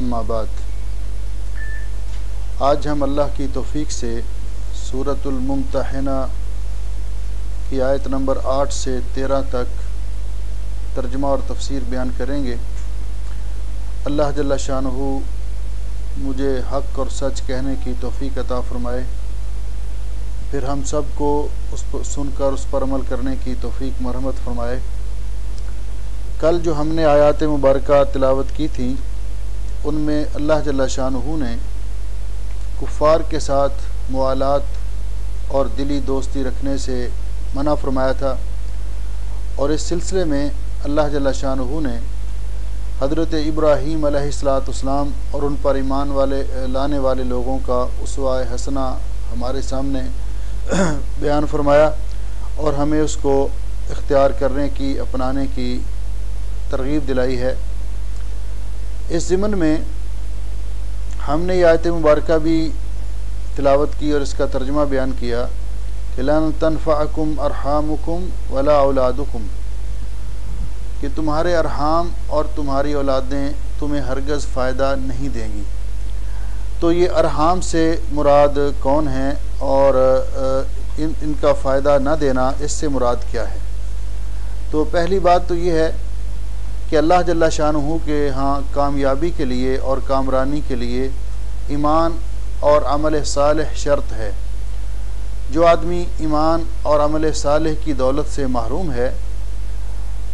अम्मा बाद। आज हम अल्लाह की तौफीक से सूरतुल मुम्तहिना की आयत नंबर 8 से 13 तक तर्जुमा और तफसीर बयान करेंगे। अल्लाह जल्ला शानहू मुझे हक़ और सच कहने की तौफीक अता फ़रमाए, फिर हम सब को उस पर सुनकर उस पर अमल करने की तौफीक मरहमत फ़रमाए। कल जो हमने आयात मुबारका तिलावत की थी उनमें अल्लाह जल्ला शानहू ने कुफ़ार के साथ मुआलात और दिली दोस्ती रखने से मना फरमाया था, और इस सिलसिले में अल्लाह जल्ला शानहू ने हज़रत इब्राहीम अलैहिस्सलाम और उन पर ईमान लाने वाले लोगों का उसवा हसना हमारे सामने बयान फरमाया और हमें उसको इख्तियार करने की, अपनाने की तरगीब दिलाई है। इस ज़िमन में हमने ये आयत मुबारका भी तिलावत की और इसका तर्जुमा बयान किया कि लन तनफ़अकुम अरहामुकुम वला औलादुकुम, कि तुम्हारे अरहाम और तुम्हारी औलादें तुम्हें हरगज़ फ़ायदा नहीं देंगी। तो ये अरहाम से मुराद कौन है और इनका फ़ायदा न देना, इससे मुराद क्या है? तो पहली बात तो ये है कि अल्लाह जल्ला शानहू के यहाँ कामयाबी के लिए और कामरानी के लिए ईमान और अमल सालेह शर्त है। जो आदमी ईमान और अमल सालेह की दौलत से महरूम है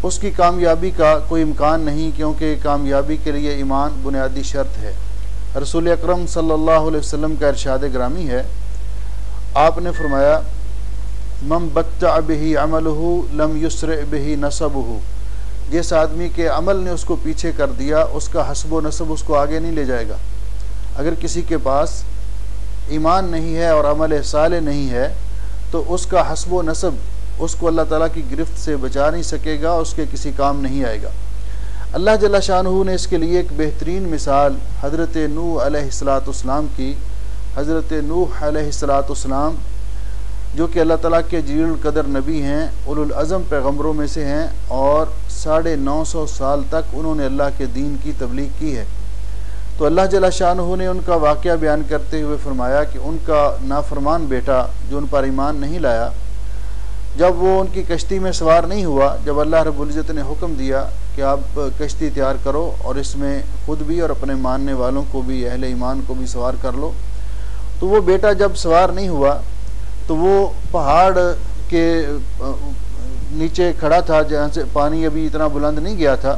उसकी कामयाबी का कोई इम्कान नहीं, क्योंकि कामयाबी के लिए ईमान बुनियादी शर्त है। रसूल अकरम सल्लल्लाहु अलैहि वसल्लम का इरशाद ग्रामी है, आपने फरमाया मम बत्ता बिही अमलहू लम युस्र बिही नसबहू, जिस आदमी के अमल ने उसको पीछे कर दिया उसका हस्ब नसब उसको आगे नहीं ले जाएगा। अगर किसी के पास ईमान नहीं है और अमल साले नहीं है तो उसका हस्ब नसब उसको अल्लाह ताला की गिरफ्त से बचा नहीं सकेगा, उसके किसी काम नहीं आएगा। अल्लाह जल्ला शानहू ने इसके लिए एक बेहतरीन मिसाल हज़रत नूह अलैहिस्सलाम की। हज़रत नूह अलैहिस्सलाम जो कि अल्लाह ताला के जील कदर नबी हैं, उलुल अज़म पैगम्बरों में से हैं, और 950 साल तक उन्होंने अल्लाह के दीन की तबलीग की है। तो अल्लाह जल्ला शानहू ने उनका वाक़या बयान करते हुए फरमाया कि उनका नाफरमान बेटा जो उन पर ईमान नहीं लाया, जब वो उनकी कश्ती में सवार नहीं हुआ, जब अल्लाह रब्बुल इज़्ज़त ने हुक्म दिया कि आप कश्ती तैयार करो और इसमें ख़ुद भी और अपने मानने वालों को भी, अहले ईमान को भी सवार कर लो, तो वो बेटा जब सवार नहीं हुआ तो वो पहाड़ के नीचे खड़ा था जहाँ से पानी अभी इतना बुलंद नहीं गया था।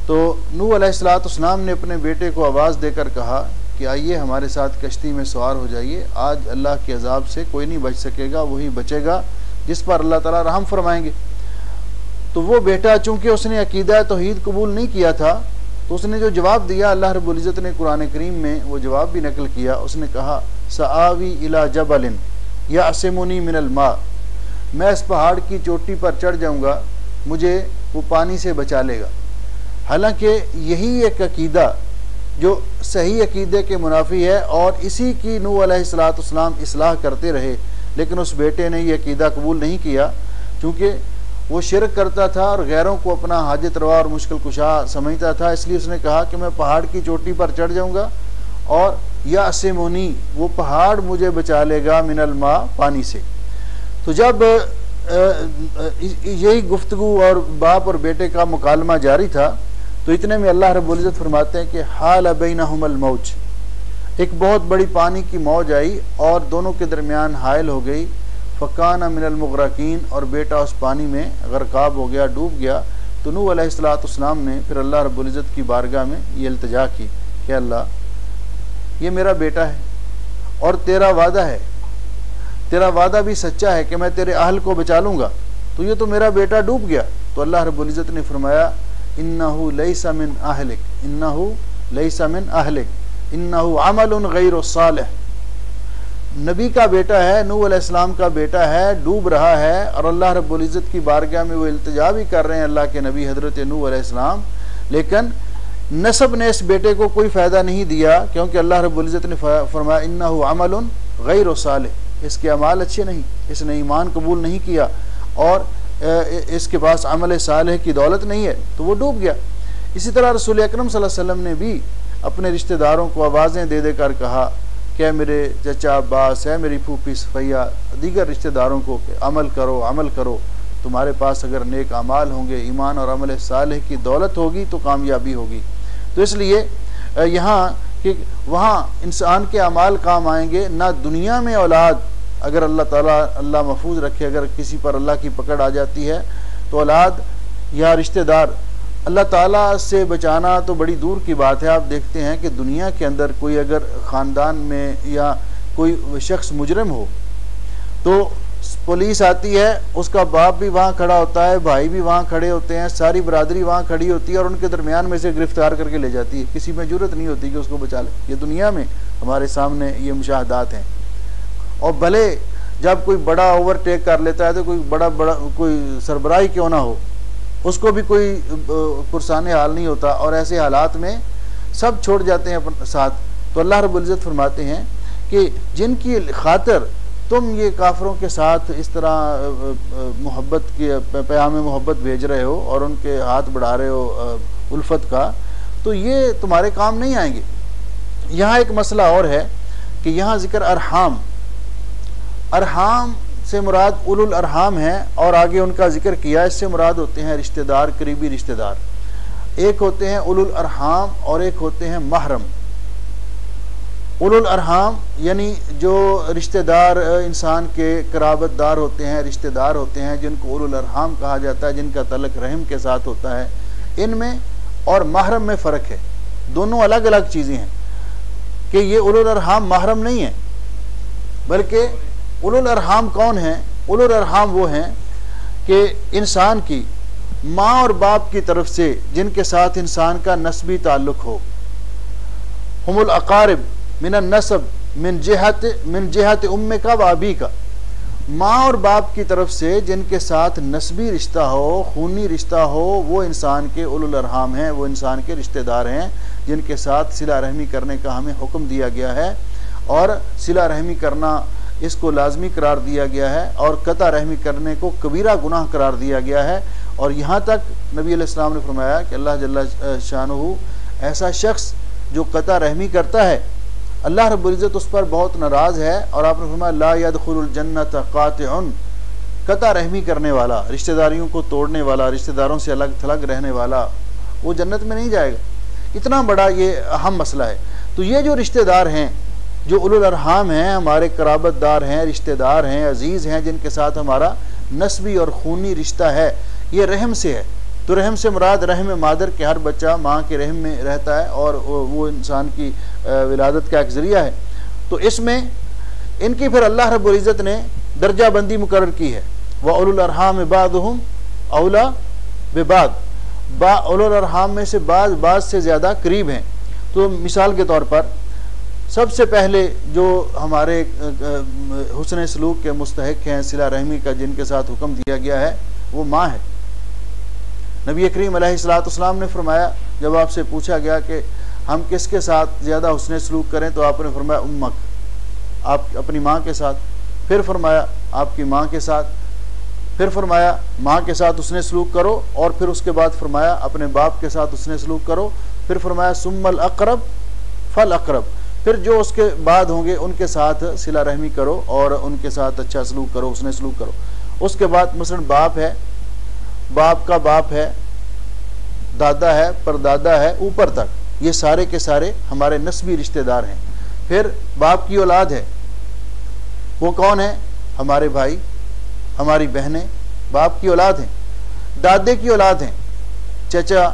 तो नूह अलैहिस्सलाम ने अपने बेटे को आवाज़ देकर कहा कि आइए हमारे साथ कश्ती में सवार हो जाइए, आज अल्लाह के अज़ाब से कोई नहीं बच सकेगा, वही बचेगा जिस पर अल्लाह ताला रहम फरमाएंगे। तो वो बेटा चूँकि उसने अकीदा तौहीद कबूल नहीं किया था, तो उसने जो जवाब दिया, अल्लाह रब्बुल इज़्ज़त ने कुरान करीम में वो जवाब भी नकल किया। उसने कहा सआवी इला जबलिन यासिमुनी मिनल मा, मैं इस पहाड़ की चोटी पर चढ़ जाऊंगा, मुझे वो पानी से बचा लेगा। हालांकि यही एक अकीदा जो सही अकीदे के मुनाफी है और इसी की नूह अलैहिस्सलाम इस्लाह करते रहे, लेकिन उस बेटे ने ये अकीदा कबूल नहीं किया, चूँकि वो शिरक करता था और गैरों को अपना हाजत रवा और मुश्किल कुशा समझता था। इसलिए उसने कहा कि मैं पहाड़ की चोटी पर चढ़ जाऊँगा और यासिमुनी, वो पहाड़ मुझे बचा लेगा मिनल मा, पानी से। तो जब यही गुफ्तगू और बाप और बेटे का मुकालमा जारी था, तो इतने में अल्लाह रब्बुल इज़्ज़त फरमाते हैं कि हाल बैनहुमुल मौज, एक बहुत बड़ी पानी की मौज आई और दोनों के दरमियान हायल हो गई। फ़काना मिनल मुग़रक़ीन, और बेटा उस पानी में गर्काब हो गया, डूब गया। तो नूह अलैहिस्सलाम ने फिर अल्लाह रब्बुल इज़्ज़त की बारगाह में ये इल्तिजा की कि अल्लाह, ये मेरा बेटा है और तेरा वादा है, तेरा वादा भी सच्चा है कि मैं तेरे अहल को बचा लूँगा, तो ये तो मेरा बेटा डूब गया। तो अल्लाह रब्बुल इज़्ज़त ने फरमाया इन्नहु लैसा मिन अहलिक, इन्नहु लैसा मिन अहलिक, इन्नहु अमलुन गैरु सालिह। नबी का बेटा है, नूह अलैहिस्सलाम का बेटा है, डूब रहा है, और अल्लाह रब्बुल इज़्ज़त की बारगाह में वो इल्तिजा भी कर रहे हैं अल्लाह के नबी हज़रत नूह अलैहिस्सलाम, लेकिन नसब ने इस बेटे को कोई फ़ायदा नहीं दिया, क्योंकि अल्लाह रब्बुल इज़्ज़त ने फरमाया इन्नहु अमलुन गैरु सालिह, इसके अमाल अच्छे नहीं, इसने ईमान कबूल नहीं किया और इसके पास अमल सालेह की दौलत नहीं है, तो वो डूब गया। इसी तरह रसूल अकरम सल्लल्लाहु अलैहि वसल्लम ने भी अपने रिश्तेदारों को आवाज़ें दे देकर कहा कि मेरे चचा अब्बास है, मेरी फूफी सफ़ैया, दीगर रिश्तेदारों को कि अमल करो अमल करो, तुम्हारे पास अगर नेक अमाल होंगे, ईमान और अमल सालेह की दौलत होगी तो कामयाबी होगी। तो इसलिए यहाँ कि वहाँ इंसान के अमाल काम आएंगे, ना दुनिया में औलाद अगर अल्लाह महफूज रखे, अगर किसी पर अल्लाह की पकड़ आ जाती है तो औलाद या रिश्तेदार अल्लाह ताला से बचाना तो बड़ी दूर की बात है। आप देखते हैं कि दुनिया के अंदर कोई अगर ख़ानदान में या कोई शख्स मुजरिम हो तो पुलिस आती है, उसका बाप भी वहाँ खड़ा होता है, भाई भी वहाँ खड़े होते हैं, सारी बरादरी वहाँ खड़ी होती है और उनके दरमियान में से गिरफ्तार करके ले जाती है। किसी में जरूरत नहीं होती कि उसको बचा ले। ये दुनिया में हमारे सामने ये मुशाहदात हैं। और भले जब कोई बड़ा ओवरटेक कर लेता है तो कोई बड़ा कोई सरबराही क्यों ना हो, उसको भी कोई पुरसाने हाल नहीं होता और ऐसे हालात में सब छोड़ जाते हैं अपने साथ। तो अल्लाह रब्बुल इज़्ज़त फरमाते हैं कि जिनकी खातिर तुम ये काफिरों के साथ इस तरह मोहब्बत के पैगाम मोहब्बत भेज रहे हो और उनके हाथ बढ़ा रहे हो उल्फत का, तो ये तुम्हारे काम नहीं आएंगे। यहाँ एक मसला और है कि यहाँ जिक्र अरहाम, अरहाम से मुराद उलुल अरहाम है और आगे उनका जिक्र किया, इससे मुराद होते हैं रिश्तेदार, करीबी रिश्तेदार। एक होते हैं उलुल अरहाम और एक होते हैं महरम। उलुल अरहाम यानी जो रिश्तेदार इंसान के कराबतदार होते हैं, रिश्तेदार होते हैं, जिनको उलुल अरहाम कहा जाता है, जिनका तल्लुक़ रहम के साथ होता है, इनमें और महरम में फ़र्क है। दोनों अलग अलग चीज़ें हैं कि ये उलुल अरहाम महरम नहीं है, बल्कि उलुल अरहाम कौन है? उलुल अरहाम वो हैं कि इंसान की माँ और बाप की तरफ से जिनके साथ इंसान का नस्बी ताल्लुक़ हो। हुमुल अकारिब मिनन नसब मिन जिहत उम्मे का वाबी का, माँ और बाप की तरफ से जिनके साथ नस्बी रिश्ता हो, खूनी रिश्ता हो, वो इंसान के उलुल अरहाम हैं, वो इंसान के रिश्तेदार हैं, जिनके साथ सिला रहमी करने का हमें हुक्म दिया गया है और सिला रहमी करना इसको लाजमी करार दिया गया है और कता रहमी करने को कबीरा गुनाह करार दिया गया है। और यहाँ तक नबी अलैहिस्सलाम ने फरमाया कि अल्लाह जल्ला शानुहु ऐसा शख्स जो कता रहमी करता है, अल्लाह रब्बुल इज़्ज़त उस पर बहुत नाराज़ है। और आपने फरमाया ला यदखुलुल जन्नत कातिउन, कता रहमी करने वाला, रिश्तेदारियों को तोड़ने वाला, रिश्तेदारों से अलग थलग रहने वाला, वो जन्नत में नहीं जाएगा। इतना बड़ा ये अहम मसला है। तो ये जो रिश्तेदार हैं, जो उलुल अरहाम हैं, हमारे कराबतदार हैं, रिश्तेदार हैं, अजीज़ हैं, जिनके साथ हमारा नस्बी और खूनी रिश्ता है, ये रहम से है। तो रहम से मुराद रहम मादर के, हर बच्चा माँ के रहम में रहता है और वो इंसान की विलादत का एक ज़रिया है। तो इसमें इनकी फिर अल्लाह रब्बुल इज़्ज़त ने दर्जा बंदी मुकर्रर की है। व उलुल अरहाम बादहुम औला बेबाद, उलुल अरहाम में से बाज़ से ज़्यादा करीब हैं। तो मिसाल के तौर पर सबसे पहले जो हमारे हुस्न सलूक के मुस्तहिक हैं, सिला रहमी का जिनके साथ हुक्म दिया गया है, वो माँ है। नबी करीम अलैहिस्सलाम ने फरमाया, जब आपसे पूछा गया कि हम किसके साथ ज़्यादा हुस्न सलूक करें, तो आपने फरमाया उम्मक, आप अपनी माँ के साथ। फिर फरमाया आपकी माँ के साथ। फिर फरमाया माँ के साथ हुस्न सलूक करो और फिर उसके बाद फरमाया अपने बाप के साथ हुस्न सलूक करो। फिर फरमाया सुम्मल अक़रब फल अक़रब, फिर जो उसके बाद होंगे उनके साथ सिला रहमी करो और उनके साथ अच्छा सलूक करो, हुस्न सलूक करो। उसके बाद मसलन बाप है, बाप का बाप है, दादा है, परदादा है, ऊपर तक, ये सारे के सारे हमारे नस्बी रिश्तेदार हैं। फिर बाप की औलाद है, वो कौन है? हमारे भाई, हमारी बहनें बाप की औलाद हैं। दादे की औलाद हैं, चचा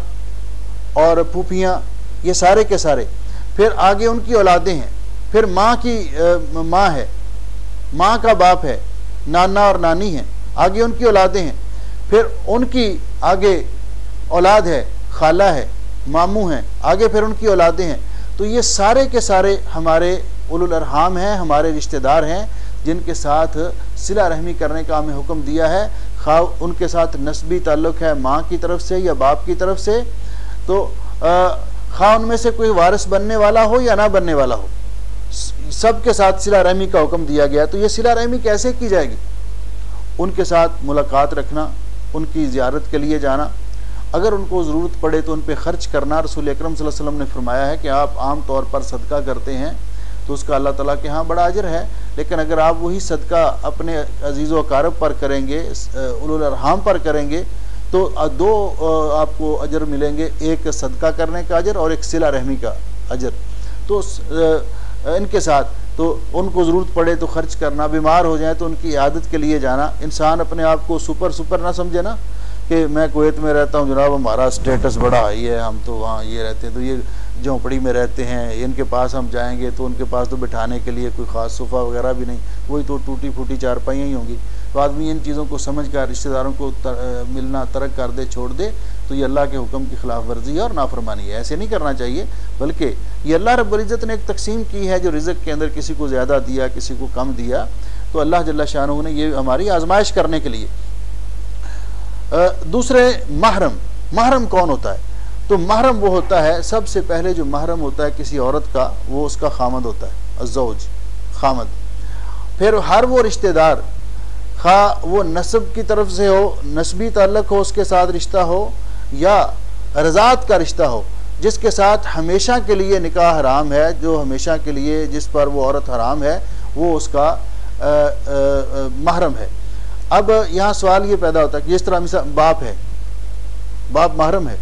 और फूफियाँ, ये सारे के सारे। फिर आगे उनकी औलादें हैं। फिर माँ की माँ है, माँ का बाप है, नाना और नानी हैं, आगे उनकी औलादें हैं। फिर उनकी आगे औलाद है, खाला है, मामू हैं, आगे फिर उनकी औलादें हैं। तो ये सारे के सारे हमारे उलुल अरहाम हैं, हमारे रिश्तेदार हैं, जिनके साथ सिला रहमी करने का हमें हुक्म दिया है, खा उनके साथ नस्बी ताल्लुक़ है माँ की तरफ से या बाप की तरफ से, तो खा उनमें से कोई वारिस बनने वाला हो या ना बनने वाला हो, सबके साथ सिला रहमी का हुक्म दिया गया। तो ये सिला रहमी कैसे की जाएगी? उनके साथ मुलाकात रखना, उनकी ज़ियारत के लिए जाना अगर उनको ज़रूरत पड़े तो उन पर ख़र्च करना। रसूल अकरम सल्लल्लाहु अलैहि वसल्लम ने फरमाया है कि आप आम तौर पर सदका करते हैं तो उसका अल्लाह ताला के यहाँ बड़ा अजर है, लेकिन अगर आप वही सदका अपने अजीज़ व अकारब पर करेंगे, उलुल अरहाम पर करेंगे, तो दो आपको अजर मिलेंगे, एक सदका करने का अजर और एक सिला रहमी का अजर। तो इनके साथ तो उनको ज़रूरत पड़े तो ख़र्च करना, बीमार हो जाए तो उनकी इयादत के लिए जाना। इंसान अपने आप को सुपर ना समझे ना कि मैं कुवैत में रहता हूँ जनाब, हमारा स्टेटस बड़ा हाई है, हम तो वहाँ ये रहते हैं, तो ये झोंपड़ी में रहते हैं, इनके पास हम जाएंगे तो उनके पास तो बिठाने के लिए कोई ख़ास सोफ़ा वगैरह भी नहीं, वही तो टूटी फूटी चारपाइयाँ ही होंगी। तो आदमी इन चीज़ों को समझ कर रिश्तेदारों को मिलना तर्क कर दे, छोड़ दे, तो ये अल्लाह के हुक्म की खिलाफ वर्जी है और नाफरमानी है। ऐसे नहीं करना चाहिए, बल्कि ये अल्लाह रब्बुल इज़्ज़त ने एक तकसीम की है जो रिज़्क़ के अंदर किसी को ज़्यादा दिया, किसी को कम दिया, तो अल्लाह जल्ला शानहू ने ये हमारी आजमाइश करने के लिए। दूसरे महरम कौन होता है? तो महरम वो होता है, सबसे पहले जो महरम होता है किसी औरत का, वो उसका खामद होता है, अज़्ज़ौज, खामद। फिर हर वो रिश्तेदार, खा वो नस्ब की तरफ से हो, नस्बी ताल्लुक़ हो, उसके साथ रिश्ता हो, या रज़ात का रिश्ता हो, जिसके साथ हमेशा के लिए निकाह हराम है, जो हमेशा के लिए जिस पर वो औरत हराम है, वो उसका महरम है। अब यहाँ सवाल ये पैदा होता है कि जिस तरह मिसाल बाप है, बाप महरम है,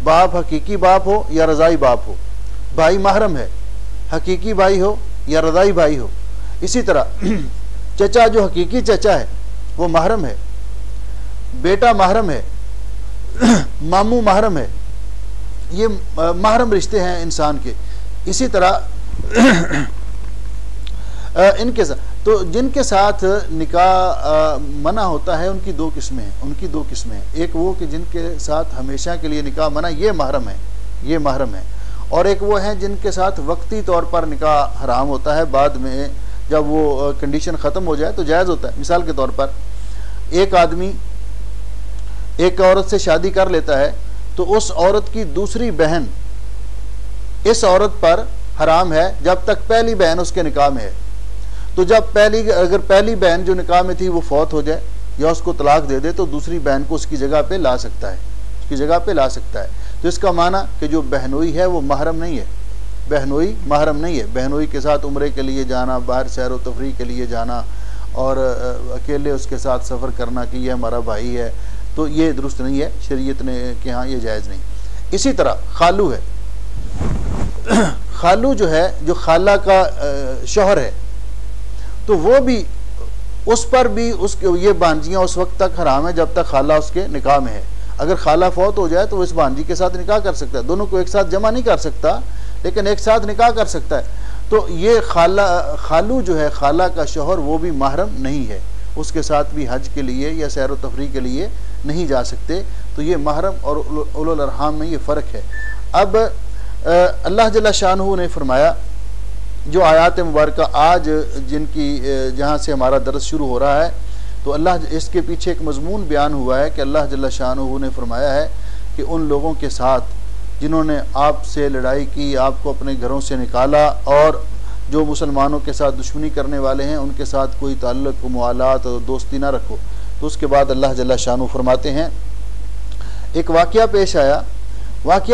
बाप हकीकी बाप हो या रज़ाई बाप हो, भाई महरम है, हकीकी भाई हो या रज़ाई भाई हो। इसी तरह चचा जो हकीकी चचा है वो महरम है, बेटा महरम है, मामू महरम है, ये महरम रिश्ते हैं इंसान के। इसी तरह इनके साथ, तो जिनके साथ निकाह मना होता है उनकी दो किस्में हैं, एक वो कि जिनके साथ हमेशा के लिए निकाह मना, ये महरम है, और एक वो हैं जिनके साथ वक्ती तौर पर निकाह हराम होता है, बाद में जब वो कंडीशन ख़त्म हो जाए तो जायज़ होता है। मिसाल के तौर पर एक आदमी एक औरत से शादी कर लेता है, तो उस औरत की दूसरी बहन इस औरत पर हराम है जब तक पहली बहन उसके निकाह में है। तो जब अगर पहली बहन जो निकाह में थी वो फौत हो जाए या उसको तलाक दे दे, तो दूसरी बहन को उसकी जगह पे ला सकता है, तो इसका माना कि जो बहनोई है वो महरम नहीं है, बहनोई के साथ उम्रे के लिए जाना, बाहर सैर व तफरीह के लिए जाना और अकेले उसके साथ सफ़र करना कि ये हमारा भाई है, तो ये दुरुस्त नहीं है, शरीयत ने कि हाँ ये जायज़ नहीं। इसी तरह खालू है, खालू जो है, जो खाला का शौहर है, तो वो भी, उस पर भी उसके ये भांजियाँ उस वक्त तक हराम है जब तक खाला उसके निकाह में है। अगर खाला फौत हो जाए तो वो इस भांजी के साथ निकाह कर सकता है, दोनों को एक साथ जमा नहीं कर सकता, लेकिन एक साथ निकाह कर सकता है। तो ये खालू जो है, खाला का शौहर, वो भी महरम नहीं है, उसके साथ भी हज के लिए या सैर व तफरीह के लिए नहीं जा सकते। तो ये महरम और उलुल अरहाम में ये फ़र्क है। अब अल्लाह जल्ला शानहू ने फरमाया, जो आयात मुबारका आज जिनकी जहाँ से हमारा दर्स शुरू हो रहा है, तो अल्लाह, इसके पीछे एक मजमून बयान हुआ है कि अल्लाह जल्ला शानहू ने फरमाया है कि उन लोगों के साथ जिन्होंने आपसे लड़ाई की, आपको अपने घरों से निकाला, और जो मुसलमानों के साथ दुश्मनी करने वाले हैं उनके साथ कोई ताल्लुक़, मुआलात और दोस्ती ना रखो। तो उसके बाद अल्लाह जल्ला शानहू फरमाते हैं, एक वाक़या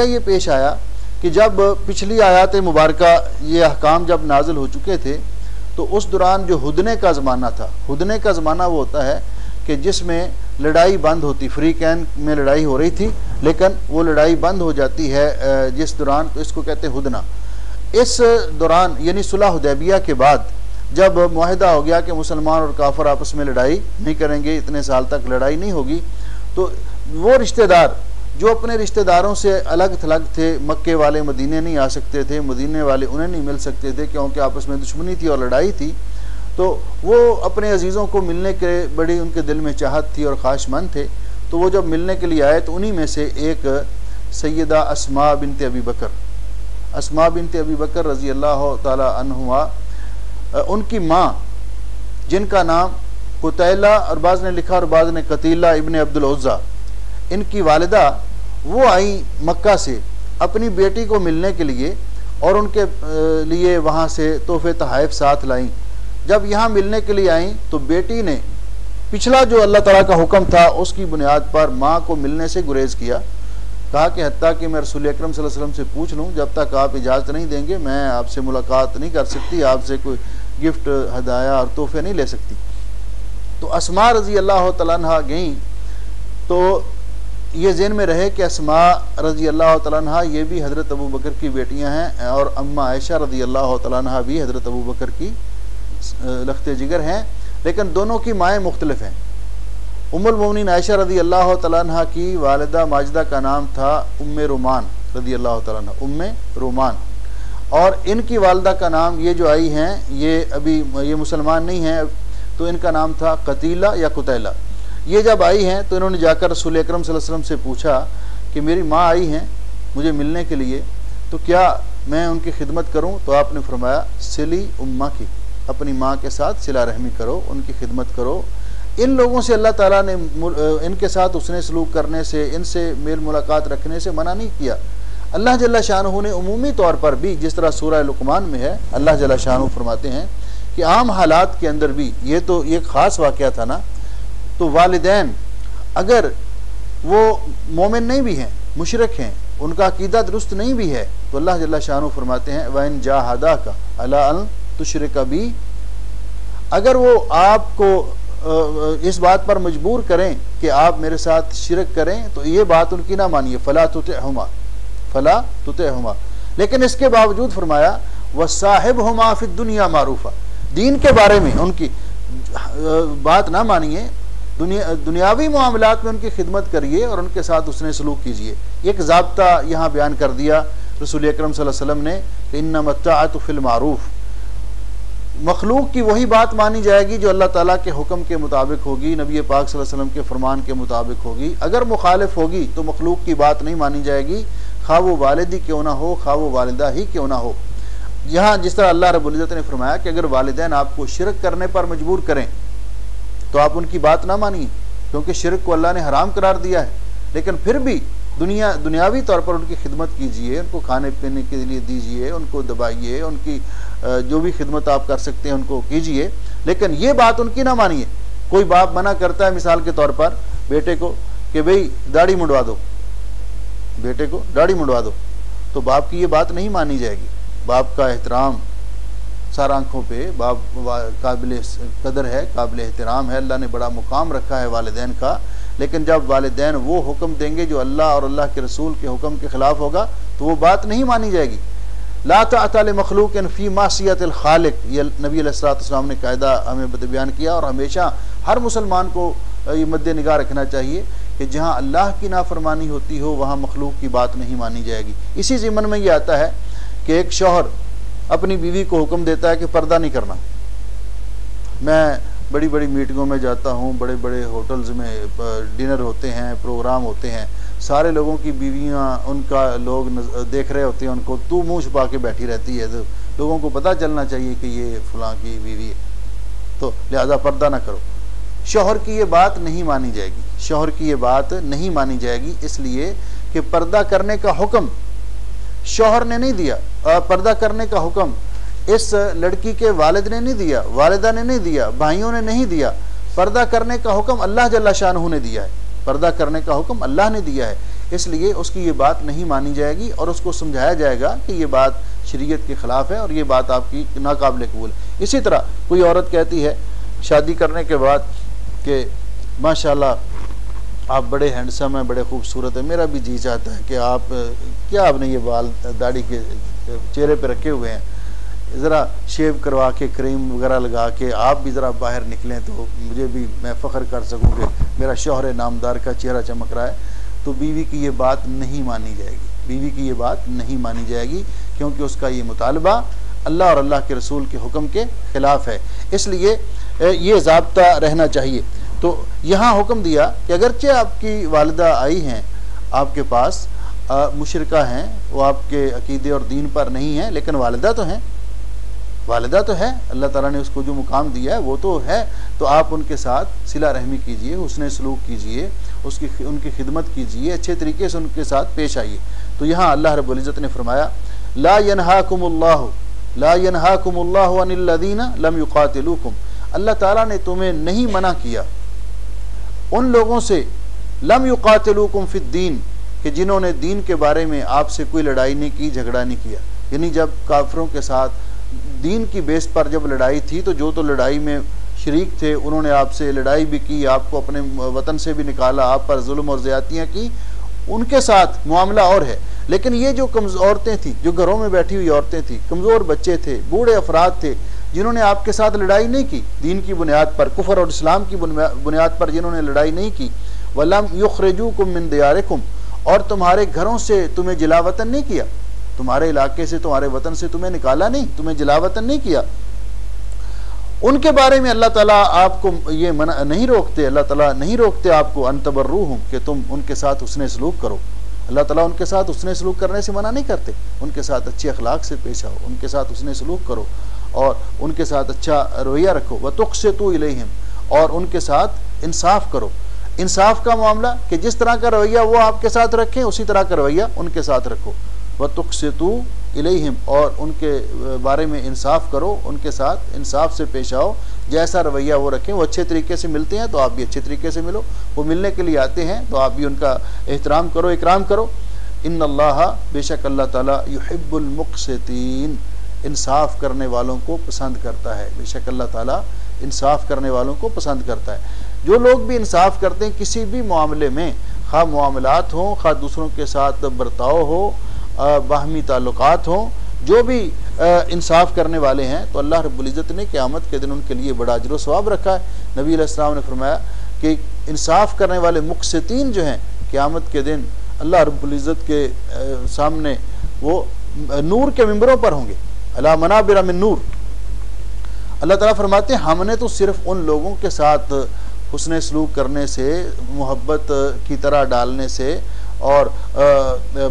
ये पेश आया कि जब पिछली आयात मुबारका ये अहकाम जब नाजिल हो चुके थे, तो उस दौरान जो हुदने का ज़माना था, हुदने का ज़माना वो होता है कि जिसमें लड़ाई बंद होती, फ्री कैन में लड़ाई हो रही थी लेकिन वो लड़ाई बंद हो जाती है जिस दौरान, तो इसको कहते हैं हुदना। इस दौरान यानी सुलह हुदैबिया के बाद जब मुआहिदा हो गया कि मुसलमान और काफिर आपस में लड़ाई नहीं करेंगे, इतने साल तक लड़ाई नहीं होगी, तो वो रिश्तेदार जो अपने रिश्तेदारों से अलग थलग थे, मक्के वाले मदीने नहीं आ सकते थे, मदीने वाले उन्हें नहीं मिल सकते थे क्योंकि आपस में दुश्मनी थी और लड़ाई थी, तो वो अपने अजीज़ों को मिलने के बड़ी उनके दिल में चाहत थी और ख्वाहिशमंद थे। तो वो जब मिलने के लिए आए तो उन्हीं में से एक सैयदा अस्मा बिनते अबी बकर रज़ी अल्लाह ताला अन्हुआ, उनकी माँ जिनका नाम कुतैला और बाज़ ने लिखा और बाज़ ने कतीला इब्ने अब्दुल उज़्ज़ा, इनकी वालिदा वो आई मक्का से अपनी बेटी को मिलने के लिए और उनके लिए वहाँ से तोहफ़े तहाइफ साथ लाईं। जब यहाँ मिलने के लिए आईं तो बेटी ने पिछला जो अल्लाह ताला का हुक्म था उसकी बुनियाद पर माँ को मिलने से गुरेज किया। कहा कि हत्ता कि मैं रसूल अकरम सल्लल्लाहु अलैहि वसल्लम से पूछ लूँ, जब तक आप इजाज़त नहीं देंगे मैं आपसे मुलाकात नहीं कर सकती, आपसे कोई गिफ्ट हदाया और तोहफे नहीं ले सकती। तो अस्मा रज़ी अल्लाह तआला अन्हा गई, तो ये ज़हन में रहे कि अस्मा रज़ी अल्लाह तआला अन्हा ये भी हज़रत अबू बकर की बेटियां हैं और अम्मा आयशा रज़ी अल्लाह तआला अन्हा भी हज़रत अबू बकर की लख्ते जिगर हैं, लेकिन दोनों की माएँ मुख्तलिफ हैं। उम्मुल मोमिनीन आयशा रज़ी अल्लाह तआला अन्हा की वालिदा माजिदा का नाम था उम्मे रोमान रज़ी अल्लाह तआला अन्हा, उम्मे रोमान, और इनकी वालिदा का नाम ये जो आई हैं ये अभी ये मुसलमान नहीं हैं, तो इनका नाम था कतीला या कुतैला। ये जब आई हैं तो इन्होंने जाकर रसूल अकरम सल्लल्लाहु अलैहि वसल्लम से पूछा कि मेरी माँ आई हैं मुझे मिलने के लिए, तो क्या मैं उनकी खिदमत करूँ? तो आपने फरमाया सिली उम्मा की, अपनी माँ के साथ सिला रहमी करो, उनकी खिदमत करो। इन लोगों से अल्लाह ताला ने इनके साथ उसने सलूक करने से, इनसे मेल मुलाकात रखने से मना नहीं किया। अल्लाह जल्ला शानहू ने उमूमी तौर पर भी, जिस तरह सूरह लुक़मान में है, अल्लाह जल्ला शानहू फरमाते हैं कि आम हालात के अंदर भी, ये तो ये ख़ास वाक़या था ना, तो वालिदैन अगर वो मोमिन नहीं भी हैं, मुशरिक हैं, उनका अकीदा दुरुस्त नहीं भी है, तो अल्लाह जल्ला शानहू फरमाते हैं वइन जाहदाका अला अन तुशरिका बी, अगर वो आपको इस बात पर मजबूर करें कि आप मेरे साथ शिरक करें, तो ये बात उनकी ना मानिए, फला तुतिअहुमा। लेकिन इसके बावजूद फरमाया वसाहिबहुमा फिद दुनिया मारूफा, दीन के बारे में उनकी बात ना मानिए, दुनियावी मामलात में उनकी खिदमत करिए और उनके साथ उसने सलूक कीजिए। एक ज़ाब्ता यहाँ बयान कर दिया रसूल अकरम सल्लल्लाहु अलैहि वसल्लम ने कि इन्नमा अत्ताअतु फिल मारूफ, मखलूक की वही बात मानी जाएगी जो अल्लाह ताला के हुक्म के मुताबिक होगी, नबी पाक सल्लल्लाहु अलैहि वसल्लम के फरमान के मुताबिक होगी। अगर मुखालिफ होगी तो मखलूक की बात नहीं मानी जाएगी, खा वो वालिदी क्यों ना हो, खा वो वालिदा ही क्यों ना हो। यहाँ जिस तरह अल्लाह रब्बुल इज़्ज़त ने फरमाया कि अगर वालिदैन आपको शिरक करने पर मजबूर करें तो आप उनकी बात ना मानिए, क्योंकि शिरक को अल्लाह ने हराम करार दिया है। लेकिन फिर भी दुनियावी तौर पर उनकी खिदमत कीजिए, उनको खाने पीने के लिए दीजिए, उनको दबाइए, उनकी जो भी खिदमत आप कर सकते हैं उनको कीजिए, लेकिन ये बात उनकी ना मानिए। कोई बाप मना करता है मिसाल के तौर पर बेटे को कि भाई दाढ़ी मुंडवा दो, बेटे को दाढ़ी मुंडवा दो, तो बाप की ये बात नहीं मानी जाएगी। बाप का एहतराम सार आँखों पे, बाप काबिल कदर है, काबिल एहतराम है, अल्लाह ने बड़ा मुकाम रखा है वालिदैन का। लेकिन जब वालिदैन वो हुक्म देंगे जो अल्लाह और अल्लाह के रसूल के हुक्म के ख़िलाफ़ होगा तो वो बात नहीं मानी जाएगी। ला ताअता लिमखलूकिन फ़ी मासियतिल खालिक, ये नबी अलैहिस्सलातु वस्सलाम ने कायदा हमें बयान किया, और हमेशा हर मुसलमान को ये मद्दे निगाह रखना चाहिए कि जहाँ अल्लाह की नाफरमानी होती हो वहाँ मखलूक की बात नहीं मानी जाएगी। इसी ज़िम्मन में ये आता है कि एक शौहर अपनी बीवी को हुक्म देता है कि पर्दा नहीं करना। मैं बड़ी बड़ी मीटिंगों में जाता हूँ, बड़े बड़े होटल्स में डिनर होते हैं, प्रोग्राम होते हैं, सारे लोगों की बीवियाँ, उनका लोग देख रहे होते हैं उनको, तू मुँह छुपा के बैठी रहती है, तो लोगों को पता चलना चाहिए कि ये फलां की बीवी है, तो लिहाजा पर्दा ना करो। शौहर की ये बात नहीं मानी जाएगी, शौहर की ये बात नहीं मानी जाएगी, इसलिए कि पर्दा करने का हुक्म शौहर ने नहीं दिया, पर्दा करने का हुक्म इस लड़की के वालिद ने नहीं दिया, वालिदा ने नहीं दिया, भाइयों ने नहीं दिया। पर्दा करने का हुक्म अल्लाह जल्ला शानहू ने दिया है, पर्दा करने का हुक्म अल्लाह ने दिया है, इसलिए उसकी ये बात नहीं मानी जाएगी और उसको समझाया जाएगा कि ये बात शरीयत के ख़िलाफ़ है और ये बात आपकी नाकाबिल कबूल है। इसी तरह कोई औरत कहती है शादी करने के बाद कि माशाल्लाह आप बड़े हैंडसम हैं, बड़े खूबसूरत हैं, मेरा भी जी चाहता है कि आप क्या आपने ये बाल दाढ़ी के चेहरे पे रखे हुए हैं, ज़रा शेव करवा के क्रीम वगैरह लगा के आप भी ज़रा बाहर निकलें तो मुझे भी, मैं फ़ख्र कर सकूँ कि मेरा शौहर नामदार का चेहरा चमक रहा है। तो बीवी की ये बात नहीं मानी जाएगी, बीवी की ये बात नहीं मानी जाएगी, क्योंकि उसका ये मुतालबा अल्लाह और अल्लाह के रसूल के हुक्म के ख़िलाफ़ है, इसलिए ये ज़ाब्ता रहना चाहिए। तो यहाँ हुक्म दिया कि अगरचे आपकी वालिदा आई हैं आपके पास, मुशरिका हैं, वो आपके अकीदे और दीन पर नहीं हैं, लेकिन वालिदा तो हैं, वालिदा तो है, अल्लाह ताला ने उसको जो मुकाम दिया है वो तो है, तो आप उनके साथ सिला रहमी कीजिए, हुस्न सलूक कीजिए, उनकी खिदमत कीजिए, अच्छे तरीके से उनके साथ पेश आइए। तो यहाँ अल्लाह रब्बुल इज़्ज़त ने फरमाया ला यनहाकुमुल्लाहु अनिल्लज़ीना लम युक़ातिलूकुम, अल्लाह ताला ने तुम्हें नहीं मना किया उन लोगों से, लम युक़ातिलूकुम फ़िद्दीन, कि जिन्होंने दीन के बारे में आपसे कोई लड़ाई नहीं की, झगड़ा नहीं किया। यानी जब काफिरों के साथ दीन की बेस पर जब लड़ाई थी तो जो तो लड़ाई में शरीक थे उन्होंने आपसे लड़ाई भी की, आपको अपने वतन से भी निकाला, आप पर जुल्म और ज़्यादतियाँ की, उनके साथ मामला और है। लेकिन ये जो औरतें थी, जो घरों में बैठी हुई औरतें थी, कमज़ोर बच्चे थे, बूढ़े अफराद थे, जिन्होंने आपके साथ लड़ाई नहीं की दीन की बुनियाद पर, कुफर और इस्लाम की बुनियाद पर जिन्होंने लड़ाई नहीं की, वलम युखरिजूकुम मिन दियारिकुम, और तुम्हारे घरों से तुम्हें जिलावतन नहीं किया, तुम्हारे इलाके से, तुम्हारे वतन से तुम्हें निकाला नहीं, तुम्हें जिलावतन नहीं किया, उनके बारे में अल्लाह ताला आपको ये मना नहीं रोकते, अल्लाह ताला नहीं रोकते आपको अनतबर्रूहुम, कि तुम उनके साथ हुस्ने सलूक करो। अल्लाह ताला उनके साथ हुस्ने सलूक करने से मना नहीं करते, उनके साथ अच्छे अखलाक से पेश आओ, उनके साथ हुस्ने सलूक करो और उनके साथ अच्छा रवैया रखो। व तुक़सितू इलैहिम, और उनके साथ इंसाफ करो। इंसाफ का मामला कि जिस तरह का रवैया वो आपके साथ रखें उसी तरह का रवैया उनके साथ रखो। व तुक़सितू इलैहिम, और उनके बारे में इंसाफ करो, उनके साथ इंसाफ से पेश आओ, जैसा रवैया वो रखें। वो अच्छे तरीके से मिलते हैं तो आप भी अच्छे तरीके से मिलो, वो मिलने के लिए आते हैं तो आप भी उनका एहतराम करो, इकराम करो। इन्नल्लाह, बेशक अल्लाह ताला युहिब्बुल मुक़सितीन, इंसाफ करने वालों को पसंद करता है। बेशक अल्लाह ताला इंसाफ करने वालों को पसंद करता है। जो लोग भी इंसाफ करते हैं किसी भी मामले में, खा मामलात हों, खा दूसरों के साथ बर्ताव हो, बाहमी ताल्लुकात हों, जो भी इंसाफ करने वाले हैं, तो अल्लाह रब्बुल इज़्ज़त ने क़यामत के दिन उनके लिए बड़ा अजर व सवाब रखा है। नबी अलैहिस्सलाम ने फरमाया कि इंसाफ करने वाले मुक़सितीन जो हैं, क़यामत के दिन अल्लाह रब्बुल इज़्ज़त के सामने वो नूर के मिंबरों पर होंगे, अला मनाबिर मिन नूर। अल्लाह ताला फरमाते हैं हमने तो सिर्फ उन लोगों के साथ हुस्ने सलूक करने से, मोहब्बत की तरह डालने से और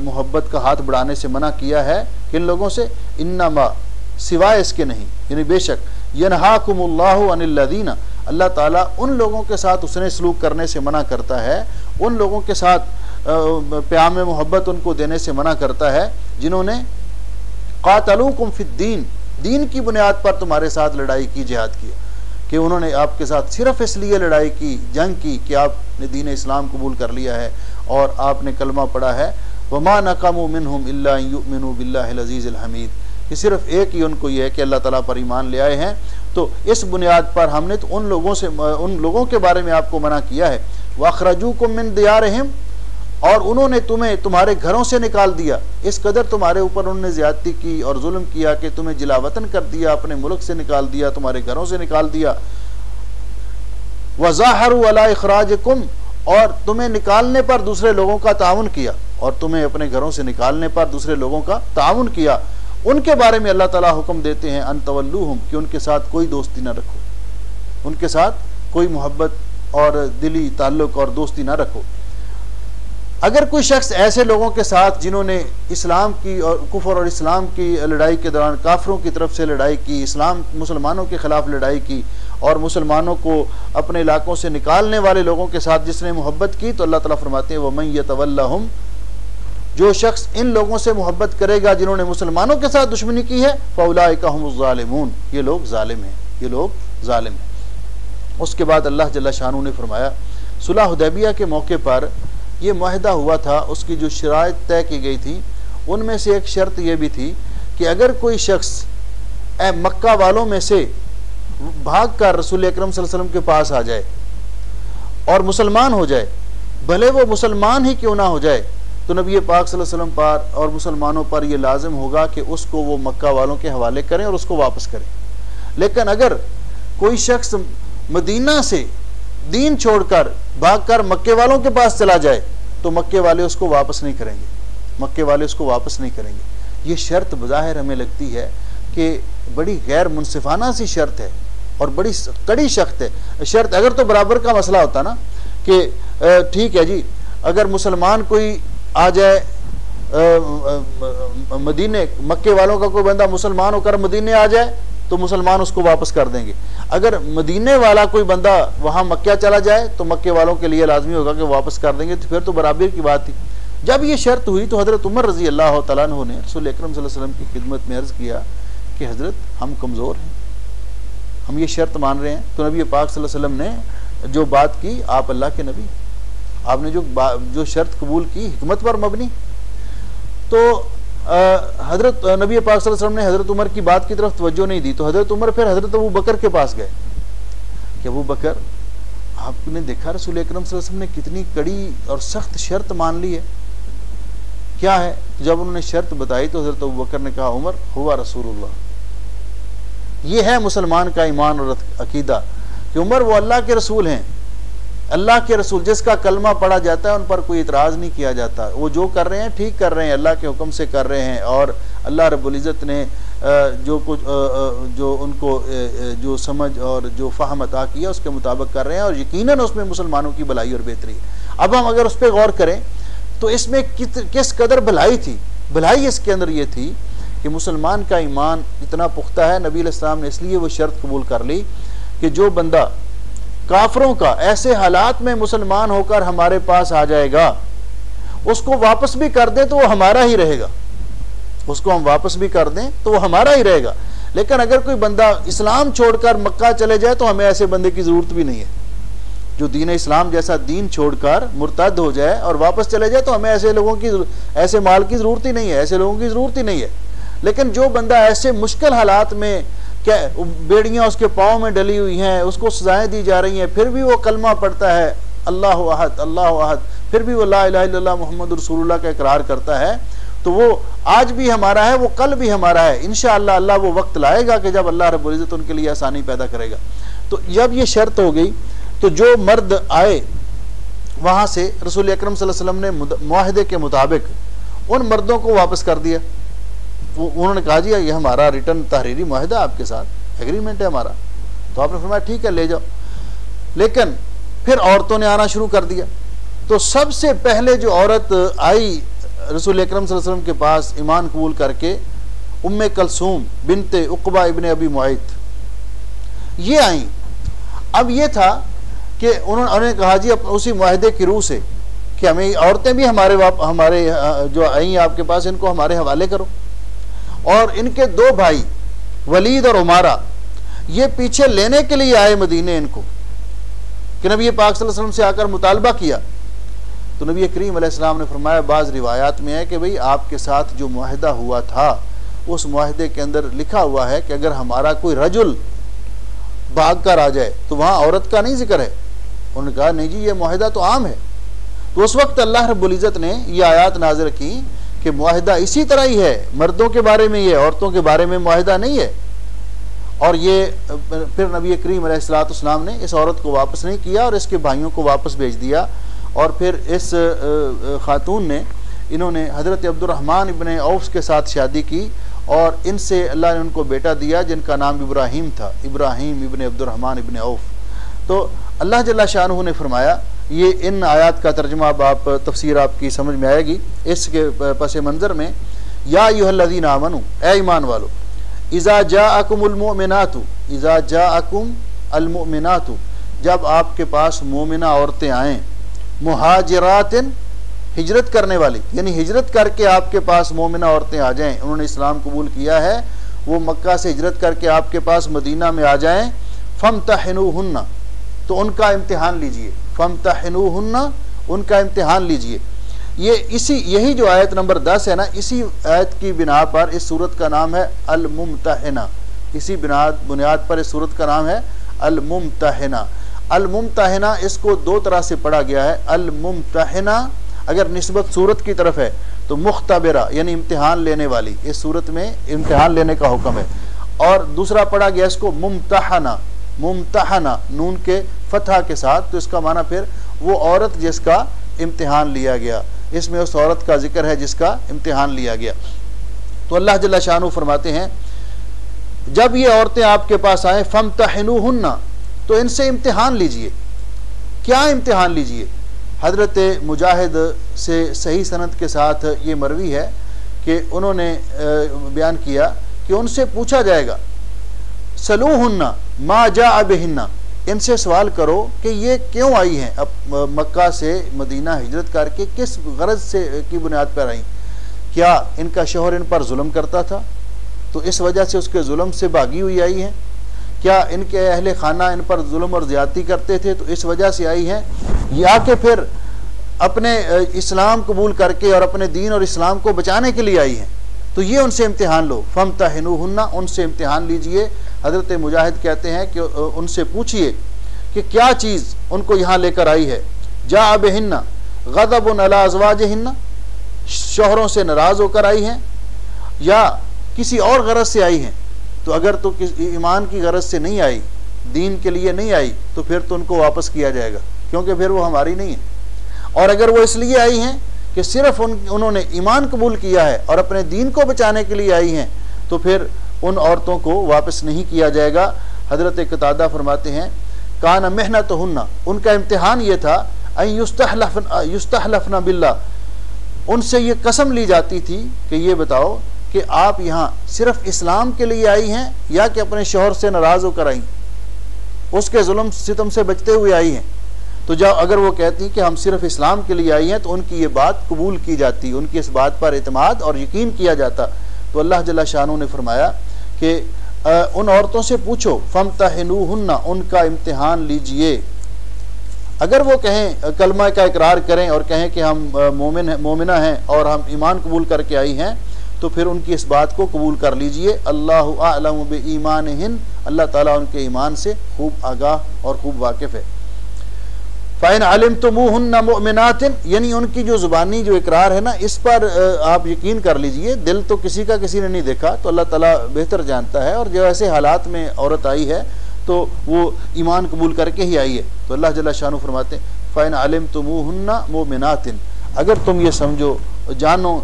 मोहब्बत का हाथ बढ़ाने से मना किया है। किन लोगों से? इन्नमा, सिवाय इसके नहीं, यानी बेशक यनहाकुमुल्लाहु अनिल लदीना, अल्लाह ताला उन लोगों के साथ हुस्ने सलूक करने से मना करता है, उन लोगों के साथ प्याम मोहब्बत उनको देने से मना करता है जिन्होंने क़ातलूकुम फिद्दीन, दीन की बुनियाद पर तुम्हारे साथ लड़ाई की, जिहाद किया, कि उन्होंने आपके साथ सिर्फ इसलिए लड़ाई की, जंग की कि आपने दीन इस्लाम कबूल कर लिया है और आपने कलमा पढ़ा है। वमा नक़मू मिनहुम इल्ला अन युमिनू बिल्लाहिल अज़ीज़िल हमीद, कि सिर्फ एक ही उनको ये है कि अल्लाह ताला पर ईमान ले आए हैं। तो इस बुनियाद पर हमने तो उन लोगों के बारे में आपको मना किया है। वअख़रजूकुम मिन दियारिहिम, और उन्होंने तुम्हें तुम्हारे घरों से निकाल दिया, इस कदर तुम्हारे ऊपर उन्होंने ज़्यादती की और जुल्म किया कि तुम्हें जिलावतन कर दिया, अपने मुल्क से निकाल दिया, तुम्हारे घरों से निकाल दिया। वज़ाहरू अला इख़राजिकुम, और तुम्हें निकालने पर दूसरे लोगों का ताउन किया, और तुम्हें अपने घरों से निकालने पर दूसरे लोगों का ताउन किया। उनके बारे में अल्लाह ताला हुक्म देते हैं अन तवल्लूहुम, कि उनके साथ कोई दोस्ती ना रखो, उनके साथ कोई मोहब्बत और दिली ताल्लुक और दोस्ती ना रखो। अगर कोई शख्स ऐसे लोगों के साथ जिन्होंने इस्लाम की और कुफर और इस्लाम की लड़ाई के दौरान काफिरों की तरफ से लड़ाई की, इस्लाम मुसलमानों के ख़िलाफ़ लड़ाई की और मुसलमानों को अपने इलाकों से निकालने वाले लोगों के साथ जिसने मोहब्बत की, तो अल्लाह ताला फरमाते हैं वमन यतवल्लहुम, जो शख्स इन लोगों से मोहब्बत करेगा जिन्होंने मुसलमानों के साथ दुश्मनी की है, फउलाइका हुमुज़ ज़ालिमून, ये लोग जालिम हैं, ये लोग जालिम हैं। उसके बाद अल्लाह जल्ला शानू ने फरमाया सुलह हुदैबिया के मौके पर यह माहिदा हुआ था, उसकी जो शराइत तय की गई थी उनमें से एक शर्त यह भी थी कि अगर कोई शख्स मक्का वालों में से भाग कर रसूल अकरम सल्लल्लाहु अलैहि वसल्लम के पास आ जाए और मुसलमान हो जाए, भले वो मुसलमान ही क्यों ना हो जाए, तो नबी पाक सल्लल्लाहु अलैहि वसल्लम पर और मुसलमानों पर यह लाजिम होगा कि उसको वो मक्का वालों के हवाले करें और उसको वापस करें। लेकिन अगर कोई शख्स मदीना से दीन छोड़कर भागकर मक्के वालों के पास चला जाए तो मक्के वाले उसको वापस नहीं करेंगे, मक्के वाले उसको वापस नहीं करेंगे। ये शर्त बज़ाहिर हमें लगती है कि बड़ी गैर मुनसिफाना सी शर्त है और बड़ी कड़ी शर्त। अगर तो बराबर का मसला होता ना कि ठीक है जी, अगर मुसलमान कोई आ जाए मदीने, मक्के वालों का कोई बंदा मुसलमान होकर मदीने आ जाए तो मुसलमान उसको वापस कर देंगे। अगर मदीने वाला कोई बंदा वहाँ मक्का चला जाए तो मक्के वालों के लिए लाजमी होगा कि वापस कर देंगे, तो फिर तो बराबर की बात थी। जब ये शर्त हुई तो हज़रत उमर रज़ी अल्लाह तआला अन्हु ने रसूल अकरम सल्लल्लाहु अलैहि वसल्लम की खिदमत में अर्ज़ किया कि हज़रत हम कमज़ोर हैं, हम ये शर्त मान रहे हैं। तो नबी पाक सल्लल्लाहु अलैहि वसल्लम ने जो बात की, आप अल्लाह के नबी, आपने जो शर्त कबूल की हिकमत पर मबनी। तो हज़रत नबी पाक सल्लल्लाहु अलैहि वसल्लम ने हज़रत उमर की बात की तरफ तवज्जो नहीं दी, तो हज़रत उमर फिर हज़रत अबू बकर के पास गए कि अबू बकर, आपने देखा रसूल अकरम सल्लल्लाहु अलैहि वसल्लम ने कितनी कड़ी और सख्त शर्त मान ली है, क्या है? जब उन्होंने शर्त बताई तो हज़रत अबू बकर ने कहा, उमर हुआ रसूलुल्लाह, ये है मुसलमान का ईमान और अकीदा कि उमर वो अल्लाह के रसूल हैं। अल्लाह के रसूल जिसका कलमा पढ़ा जाता है उन पर कोई इतराज़ नहीं किया जाता, वो जो कर रहे हैं ठीक कर रहे हैं, अल्लाह के हुक्म से कर रहे हैं, और अल्लाह रब्बुल इज़्ज़त ने जो कुछ जो उनको जो समझ और जो फ़हम अता किया उसके मुताबिक कर रहे हैं, और यकीनन उसमें मुसलमानों की भलाई और बेहतरी है। अब हम अगर उस पर गौर करें तो इसमें किस कदर भलाई थी। भलाई इसके अंदर ये थी कि मुसलमान का ईमान इतना पुख्ता है, नबी अलैहिस्सलाम ने इसलिए वो शर्त कबूल कर ली कि जो बंदा काफरों का ऐसे हालात में मुसलमान होकर हमारे पास आ जाएगा, उसको वापस भी कर दें तो वो हमारा ही रहेगा, उसको हम वापस भी कर दें तो वो हमारा ही रहेगा। लेकिन अगर कोई बंदा इस्लाम छोड़कर मक्का चले जाए तो हमें ऐसे बंदे की ज़रूरत भी नहीं है। जो दीन इस्लाम जैसा दीन छोड़कर मुर्तद हो जाए और वापस चले जाए तो हमें ऐसे लोगों की, ऐसे माल की ज़रूरत ही नहीं है, ऐसे लोगों की ज़रूरत ही नहीं है। लेकिन जो बंदा ऐसे मुश्किल हालात में, क्या बेड़ियाँ उसके पाँव में डली हुई हैं, उसको सजाएं दी जा रही हैं, फिर भी वो कलमा पढ़ता है अल्लाह अहद अल्लाह अहद, फिर भी वो ला इलाहा इल्लल्लाह मुहम्मद रसूलुल्लाह का इकरार करता है, तो वो आज भी हमारा है, वो कल भी हमारा है। इंशाअल्लाह अल्लाह वो वक्त लाएगा कि जब अल्लाह रब्बुल इज़्ज़त उनके लिए आसानी पैदा करेगा। तो जब ये शर्त हो गई तो जो मर्द आए वहाँ से रसूल अकरम सल्लल्लाहु अलैहि वसल्लम ने मुआहदे के मुताबिक उन मर्दों को वापस कर दिया। उन्होंने कहा जी ये हमारा रिटर्न तहरीरी मुआहदा आपके साथ, एग्रीमेंट है हमारा। तो आपने फरमाया ठीक है ले जाओ। लेकिन फिर औरतों ने आना शुरू कर दिया। तो सबसे पहले जो औरत आई रसूल अकरम सल्लल्लाहु अलैहि वसल्लम के पास ईमान कबूल करके, उम्मे कलसूम बिनते उक़बा इब्ने अबी मुआयत, ये आई। अब ये था कि उन्होंने कहा जी उसी मुआहदे की रूह से कि हमें औरतें भी हमारे जो आई आपके पास, इनको हमारे हवाले करो। और इनके दो भाई वलीद और उमारा ये पीछे लेने के लिए आए मदीने इनको, कि नबी पाक सल्लल्लाहु अलैहि वसल्लम से आकर मुतालबा किया। तो नबी करीम अलैहिस्सलाम ने फरमाया, बाज़ रिवायात में है कि भाई आपके साथ जो मुआहदा हुआ था उस मुआहदे के अंदर लिखा हुआ है कि अगर हमारा कोई रजुल भाग कर आ जाए तो वहाँ औरत का नहीं जिक्र है। उन्होंने कहा नहीं जी ये मुआहदा तो आम है। तो उस वक्त अल्लाह रब्बुल इज़्ज़त ने ये आयत नाज़िल की कि मुआहदा इसी तरह ही है, मर्दों के बारे में, ये औरतों के बारे में मुआहदा नहीं है। और ये फिर नबी करीम अलैहिस्सलाम ने इस औरत को वापस नहीं किया और इसके भाइयों को वापस भेज दिया। और फिर इस खातून ने, इन्होंने हज़रत अब्दुर्रहमान इब्ने औफ के साथ शादी की और इनसे अल्लाह ने उनको बेटा दिया जिनका नाम इब्राहीम था, इब्राहीम इब्ने अब्दुर्रहमान इब्ने औफ। तो अल्लाह जल्ला शानहू ने फरमाया, ये इन आयात का तर्जुमा अब आप तफसीर आपकी समझ में आएगी। इसके पस मंज़र में, या अय्युहल्लज़ीना आमनू, ए ईमान वालो, इज़ा जाअकुमुल मुमिनातु, इज़ा जाअकुम अल मुमिनातु, जब आपके पास मोमिना औरतें आएँ, मुहाजिरातिन, हिजरत करने वाली, यानी हिजरत करके आपके पास मोमिना औरतें आ जाएं, उन्होंने इस्लाम कबूल किया है, वो मक्का से हिजरत करके आपके पास मदीना में आ जाएं, फम्तहिनुहुन्ना, तो उनका इम्तिहान लीजिए, फम्तहिनुहुन्ना, उनका इम्तिहान लीजिए। यही जो आयत नंबर 10 है ना, इसी आयत की बिना पर इस सूरत का नाम है अल मुम्तहिना। इसी बुनियाद पर इस सूरत का नाम है अल मुम्तहिना। अल मुम्तहिना इसको दो तरह से पढ़ा गया है। अल मुम्तहिना अगर निस्बत सूरत की तरफ है तो मुख्तबिरा, यानी इम्तिहान लेने वाली, इस सूरत में इम्तिहान लेने का हुक्म है। और दूसरा पढ़ा गया इसको मुम्तहना, मुम्तहना नून के फतहा के साथ, तो इसका माना फिर वो औरत जिसका इम्तिहान लिया गया, इसमें उस औरत का जिक्र है जिसका इम्तिहान लिया गया। तो अल्लाह जल्ला शानहू फरमाते हैं, जब ये औरतें आपके पास आए, फम्तहिनुहुन्ना, तो इनसे इम्तिहान लीजिए। क्या इम्तिहान लीजिए? हज़रत मुजाहिद से सही सनद के साथ ये मरवी है कि उन्होंने बयान किया कि उनसे पूछा जाएगा, सलूहुन्ना मा जा बिहिन्ना, इनसे सवाल करो कि ये क्यों आई हैं, अब मक्का से मदीना हिजरत करके किस गरज से की बुनियाद पर आई? क्या इनका शौहर इन पर जुल्म करता था तो इस वजह से उसके जुल्म से भागी हुई आई हैं? क्या इनके अहले खाना इन पर जुल्म और ज़्यादती करते थे तो इस वजह से आई हैं? या कि फिर अपने इस्लाम कबूल करके और अपने दीन और इस्लाम को बचाने के लिए आई हैं, तो ये उनसे इम्तिहान लो। फम्तहिनूहुन्ना, उनसे इम्तिहान लीजिए। हज़रत मुजाहिद कहते हैं कि उनसे पूछिए कि क्या चीज़ उनको यहाँ लेकर आई है। जा बिहिन्ना गज़बुन अला अज़वाजिहिन्ना, शौहरों से नाराज़ होकर आई हैं या किसी और गरज से आई हैं। तो अगर तो ईमान की गरज से नहीं आई, दीन के लिए नहीं आई, तो फिर तो उनको वापस किया जाएगा, क्योंकि फिर वो हमारी नहीं है। और अगर वो इसलिए आई हैं कि सिर्फ उन्होंने ईमान कबूल किया है और अपने दीन को बचाने के लिए आई हैं, तो फिर उन औरतों को वापस नहीं किया जाएगा। हज़रत कतादा फरमाते हैं कान मेहनतहुन्ना, उनका इम्तिहान ये था अन युस्तहलफना बिल्लाह, उनसे ये कसम ली जाती थी कि ये बताओ कि आप यहाँ सिर्फ इस्लाम के लिए आई हैं या कि अपने शौहर से नाराज़ होकर आई, उसके जुल्म सितम से बचते हुए आई हैं। तो जब अगर वो कहती कि हम सिर्फ इस्लाम के लिए आई हैं, तो उनकी ये बात कबूल की जाती, उनकी इस बात पर एतमाद और यकीन किया जाता। तो अल्लाह जल्ला शानू ने फरमाया कि उन औरतों से पूछो, फम्तहिनूहुन्ना, उनका इम्तिहान लीजिए। अगर वो कहें, कलमा का इकरार करें और कहें कि हम मोमिना हैं और हम ईमान कबूल करके आई हैं, तो फिर उनकी इस बात को कबूल कर लीजिए। अल्लाहु अअलमु बिईमानिहिन, अल्लाह ताला उनके ईमान से खूब आगाह और खूब वाकिफ़ है। फ़इन अलिमतुमूहुन्ना मुअमिनातिन, यानी उनकी जो ज़ुबानी जो इकरार है ना, इस पर आप यकीन कर लीजिए। दिल तो किसी का किसी ने नहीं देखा, तो अल्लाह ताला बेहतर जानता है। और जो ऐसे हालात में औरत आई है तो वो ईमान कबूल करके ही आई है। तो अल्लाह जल्ला शानू फरमाते फ़इन अलिमतुमूहुन्ना मुअमिनातिन, अगर तुम ये समझो, जानो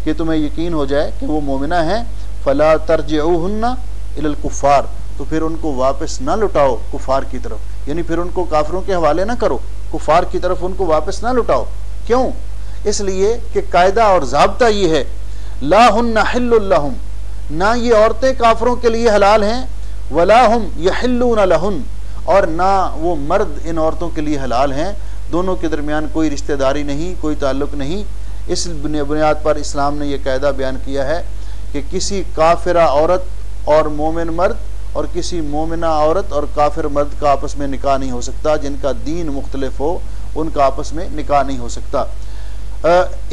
कि तुम्हें यकीन हो जाए कि वो मोमिना हैं, फ़ला तर्जिऊहुन्ना इलल कुफ़ार, तो फिर उनको वापस ना लुटाओ कुफ़ार की तरफ, यानी फिर उनको काफिरों के हवाले ना करो, कुफ़ार की तरफ उनको वापस ना लुटाओ। क्यों? इसलिए कि कायदा और ज़ाब्ता ये है, ला हुन्ना हिल्लुल लहुम, ना ये औरतें काफिरों के लिए हलाल हैं, वला हुम यहिल्लूना लहुन, और ना वो मर्द इन औरतों के लिए हलाल हैं। दोनों के दरमियान कोई रिश्तेदारी नहीं, कोई ताल्लुक़ नहीं। इस बुनियाद पर इस्लाम ने यह कायदा बयान किया है कि किसी काफिरा औरत और मोमिन मर्द और किसी मोमिना औरत और काफिर मर्द का आपस में निकाह नहीं हो सकता। जिनका दीन मुख्तलिफ हो उनका आपस में निकाह नहीं हो सकता।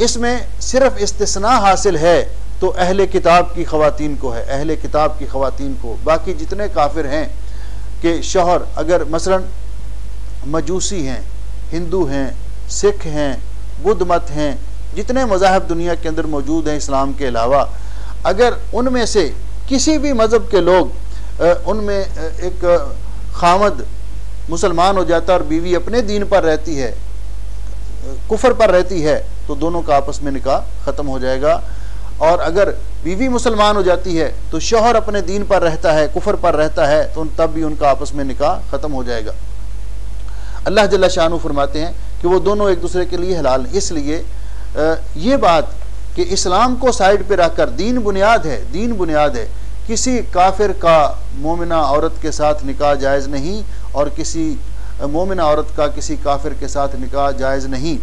इसमें सिर्फ इस्तिस्ना हासिल है तो अहले किताब की ख़वातीन को है, अहले किताब की ख़वातीन को। बाकी जितने काफिर हैं कि शौहर अगर मसलन मजूसी हैं, हिंदू हैं, सिख हैं, बुद्ध मत हैं, जितने मज़ाहब दुनिया के अंदर मौजूद हैं इस्लाम के अलावा, अगर उनमें से किसी भी मज़हब के लोग उनमें एक खामद मुसलमान हो जाता है और बीवी अपने दीन पर रहती है, कुफर पर रहती है, तो दोनों का आपस में निकाह ख़त्म हो जाएगा। और अगर बीवी मुसलमान हो जाती है तो शौहर अपने दीन पर रहता है, कुफर पर रहता है, तो तब भी उनका आपस में निकाह ख़त्म हो जाएगा। अल्लाह जल्ला शानू फरमाते हैं कि वो दोनों एक दूसरे के लिए हलाल। इसलिए ये बात कि इस्लाम को साइड पे रखकर दीन बुनियाद है, दीन बुनियाद है। किसी काफिर का मोमिना औरत के साथ निकाह जायज़ नहीं और किसी मोमिना औरत का किसी काफिर के साथ निकाह जायज़ नहीं।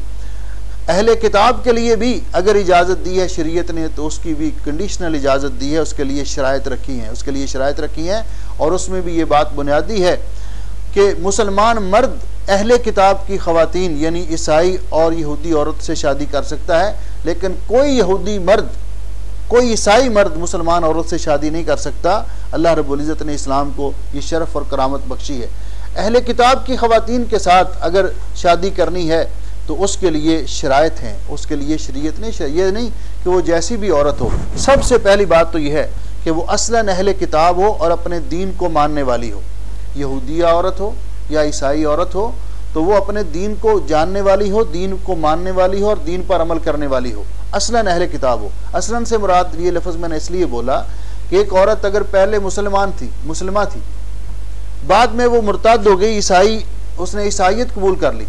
अहले किताब के लिए भी अगर इजाज़त दी है शरीयत ने तो उसकी भी कंडीशनल इजाज़त दी है, उसके लिए शराइत रखी हैं, उसके लिए शराइत रखी हैं। और उसमें भी ये बात बुनियादी है कि मुसलमान मर्द अहले किताब की ख़वातीन यानी ईसाई और यहूदी औरत से शादी कर सकता है, लेकिन कोई यहूदी मर्द, कोई ईसाई मर्द मुसलमान औरत से शादी नहीं कर सकता। अल्लाह रब्बुल इज़्ज़त ने इस्लाम को ये शरफ़ और करामत बख्शी है। अहले किताब की ख़वातीन के साथ अगर शादी करनी है तो उसके लिए शराइत हैं, उसके लिए शरीयत ने ये नहीं कि वो जैसी भी औरत हो। सबसे पहली बात तो यह है कि वो असलन अहले किताब हो और अपने दीन को मानने वाली हो। यहूदिया औरत हो या ईसाई औरत हो तो वो अपने दीन को जानने वाली हो, दीन को मानने वाली हो और दीन पर अमल करने वाली हो, असलन अहले किताब हो। असलन से मुराद ये लफ्ज़ मैंने इसलिए बोला कि एक औरत अगर पहले मुसलमान थी, मुसलमा थी, बाद में वो मुर्तद हो गई, ईसाई, उसने ईसाईयत कबूल कर ली,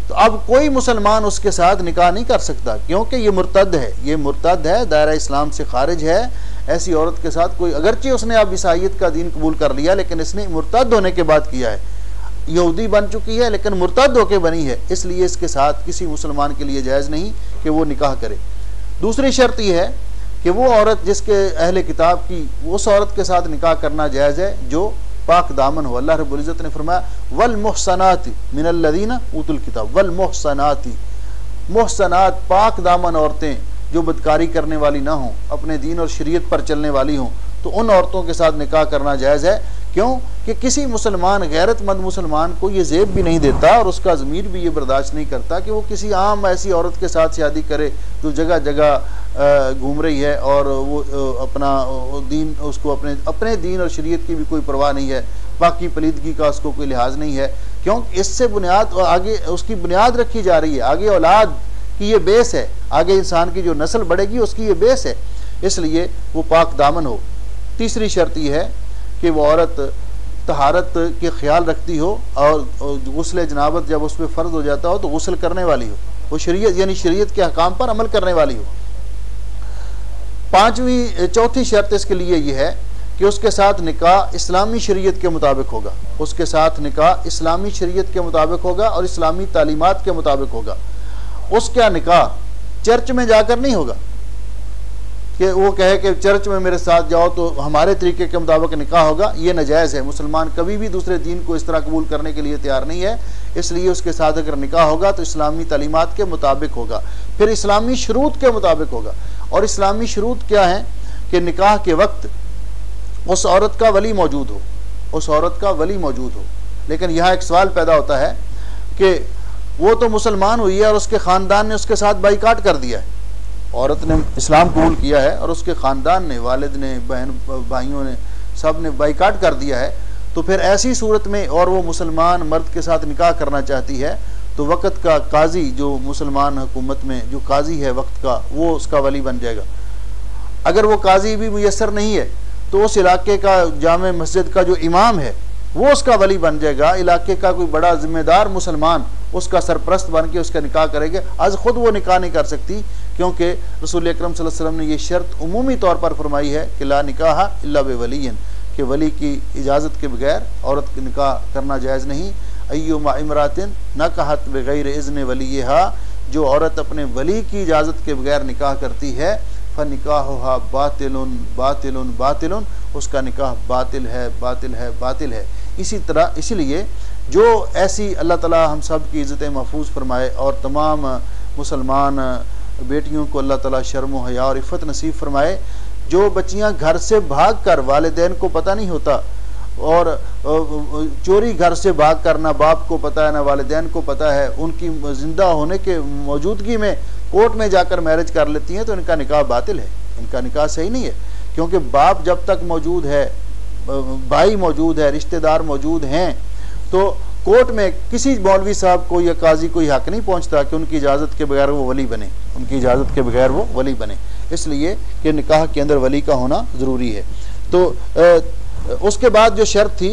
तो अब कोई मुसलमान उसके साथ निकाह नहीं कर सकता क्योंकि ये मुर्तद है, ये मुर्तद है, दायरा इस्लाम से खारिज है। ऐसी औरत के साथ कोई, अगरचे उसने अब ईसाईयत का दीन कबूल कर लिया लेकिन इसने मुर्तद होने के बाद किया है, यहूदी बन चुकी है लेकिन मुर्तद होके बनी है, इसलिए इसके साथ किसी मुसलमान के लिए जायज़ नहीं कि वो निकाह करे। दूसरी शर्त यह है कि वो औरत जिसके अहले किताब की, उस औरत के साथ निकाह करना जायज़ है जो पाक दामन हो। अल्लाह रब्बुल इज़्ज़त ने फरमाया वल मुहसनाती मिनल लदीना उतुल किताब, वल मुहसनाती, मुहसनात पाक दामन औरतें जो बदकारी करने वाली ना हों, अपने दीन और शरीयत पर चलने वाली हों, तो उन औरतों के साथ निकाह करना जायज़ है। क्यों कि किसी मुसलमान गैरतमंद मुसलमान को ये जेब भी नहीं देता और उसका ज़मीर भी ये बर्दाश्त नहीं करता कि वो किसी आम ऐसी औरत के साथ शादी करे जो जगह जगह घूम रही है और वो अपना दीन, उसको अपने दीन और शरीयत की भी कोई परवाह नहीं है, बाकी पलीदगी का उसको कोई लिहाज नहीं है। क्यों इससे बुनियाद आगे उसकी बुनियाद रखी जा रही है, आगे औलाद की ये बेस है, आगे इंसान की जो नस्ल बढ़ेगी उसकी ये बेस है, इसलिए वो पाक दामन हो। तीसरी शर्त यह है कि वो औरत तहारत के ख्याल रखती हो और गुस्ल जनाबत जब उस पर फ़र्ज हो जाता हो तो गुस्ल करने वाली हो, वो शरीयत यानी शरीयत के अहकाम पर अमल करने वाली हो। चौथी शर्त इसके लिए यह है कि उसके साथ निकाह इस्लामी शरीयत के मुताबिक होगा, उसके साथ निकाह इस्लामी शरीयत के मुताबिक होगा और इस्लामी तालीमात के मुताबिक होगा। उसका निकाह चर्च में जाकर नहीं होगा कि वो कहे कि चर्च में मेरे साथ जाओ तो हमारे तरीके के मुताबिक निकाह होगा, ये नाजायज़ है। मुसलमान कभी भी दूसरे दीन को इस तरह कबूल करने के लिए तैयार नहीं है, इसलिए उसके साथ अगर निकाह होगा तो इस्लामी तालीमात के मुताबिक होगा, फिर इस्लामी शुरूत के मुताबिक होगा। और इस्लामी शुरूत क्या है कि निकाह के वक्त उस औरत का वली मौजूद हो, उस औरत का वली मौजूद हो। लेकिन यहाँ एक सवाल पैदा होता है कि वो तो मुसलमान हुई है और उसके ख़ानदान ने उसके साथ बाइकाट कर दिया है, औरत ने इस्लाम कबूल किया है और उसके ख़ानदान ने, वालिद ने, बहन भाइयों ने, सब ने बाइकाट कर दिया है, तो फिर ऐसी सूरत में और वो मुसलमान मर्द के साथ निकाह करना चाहती है तो वक़्त का काजी, जो मुसलमान हुकूमत में जो काजी है वक्त का, वो उसका वली बन जाएगा। अगर वो काजी भी मुयस्सर नहीं है तो उस इलाके का जामे मस्जिद का जो इमाम है वो उसका वली बन जाएगा। इलाके का कोई बड़ा जिम्मेदार मुसलमान उसका सरप्रस्त बन के उसका निकाह करेंगे। आज खुद वो निकाह नहीं कर सकती, क्योंकि रसूल अकरम सल्लल्लाहु अलैहि वसल्लम ने ये शर्त उमूमी तौर पर फरमाई है कि ला निकाह इल्ला बिवलियन, कि वली की इजाज़त के बगैर औरत का निकाह करना जायज़ नहीं। अय्युमा इमरातिन नकहत बिगैर इज़्न वलियहा, जो औरत अपने वली की इजाज़त के बगैर निकाह करती है फ़निकाहुहा बातिलुन बातिलुन बातिलुन, उसका निकाह बातिल है बातिल है बातिल है। इसी तरह इसलिए जो ऐसी अल्लाह ताला हम सब की इज़्ज़त महफूज फरमाए और तमाम मुसलमान बेटियों को अल्लाह ताला शर्म व हया और इफ़्फ़त नसीब फरमाए। जो बच्चियां घर से भाग कर, वालिदैन को पता नहीं होता, और चोरी घर से भाग कर ना बाप को पता है ना वालिदैन को पता है, उनकी ज़िंदा होने के मौजूदगी में कोर्ट में जाकर मैरिज कर लेती हैं, तो इनका निकाह बातिल है, इनका निकाह सही नहीं है। क्योंकि बाप जब तक मौजूद है, भाई मौजूद है, रिश्तेदार मौजूद हैं, तो कोर्ट में किसी मौलवी साहब को या काजी को हक नहीं पहुंचता कि उनकी इजाज़त के बगैर वो वली बने, उनकी इजाज़त के बगैर वो वली बने। इसलिए कि निकाह के अंदर वली का होना ज़रूरी है। तो उसके बाद जो शर्त थी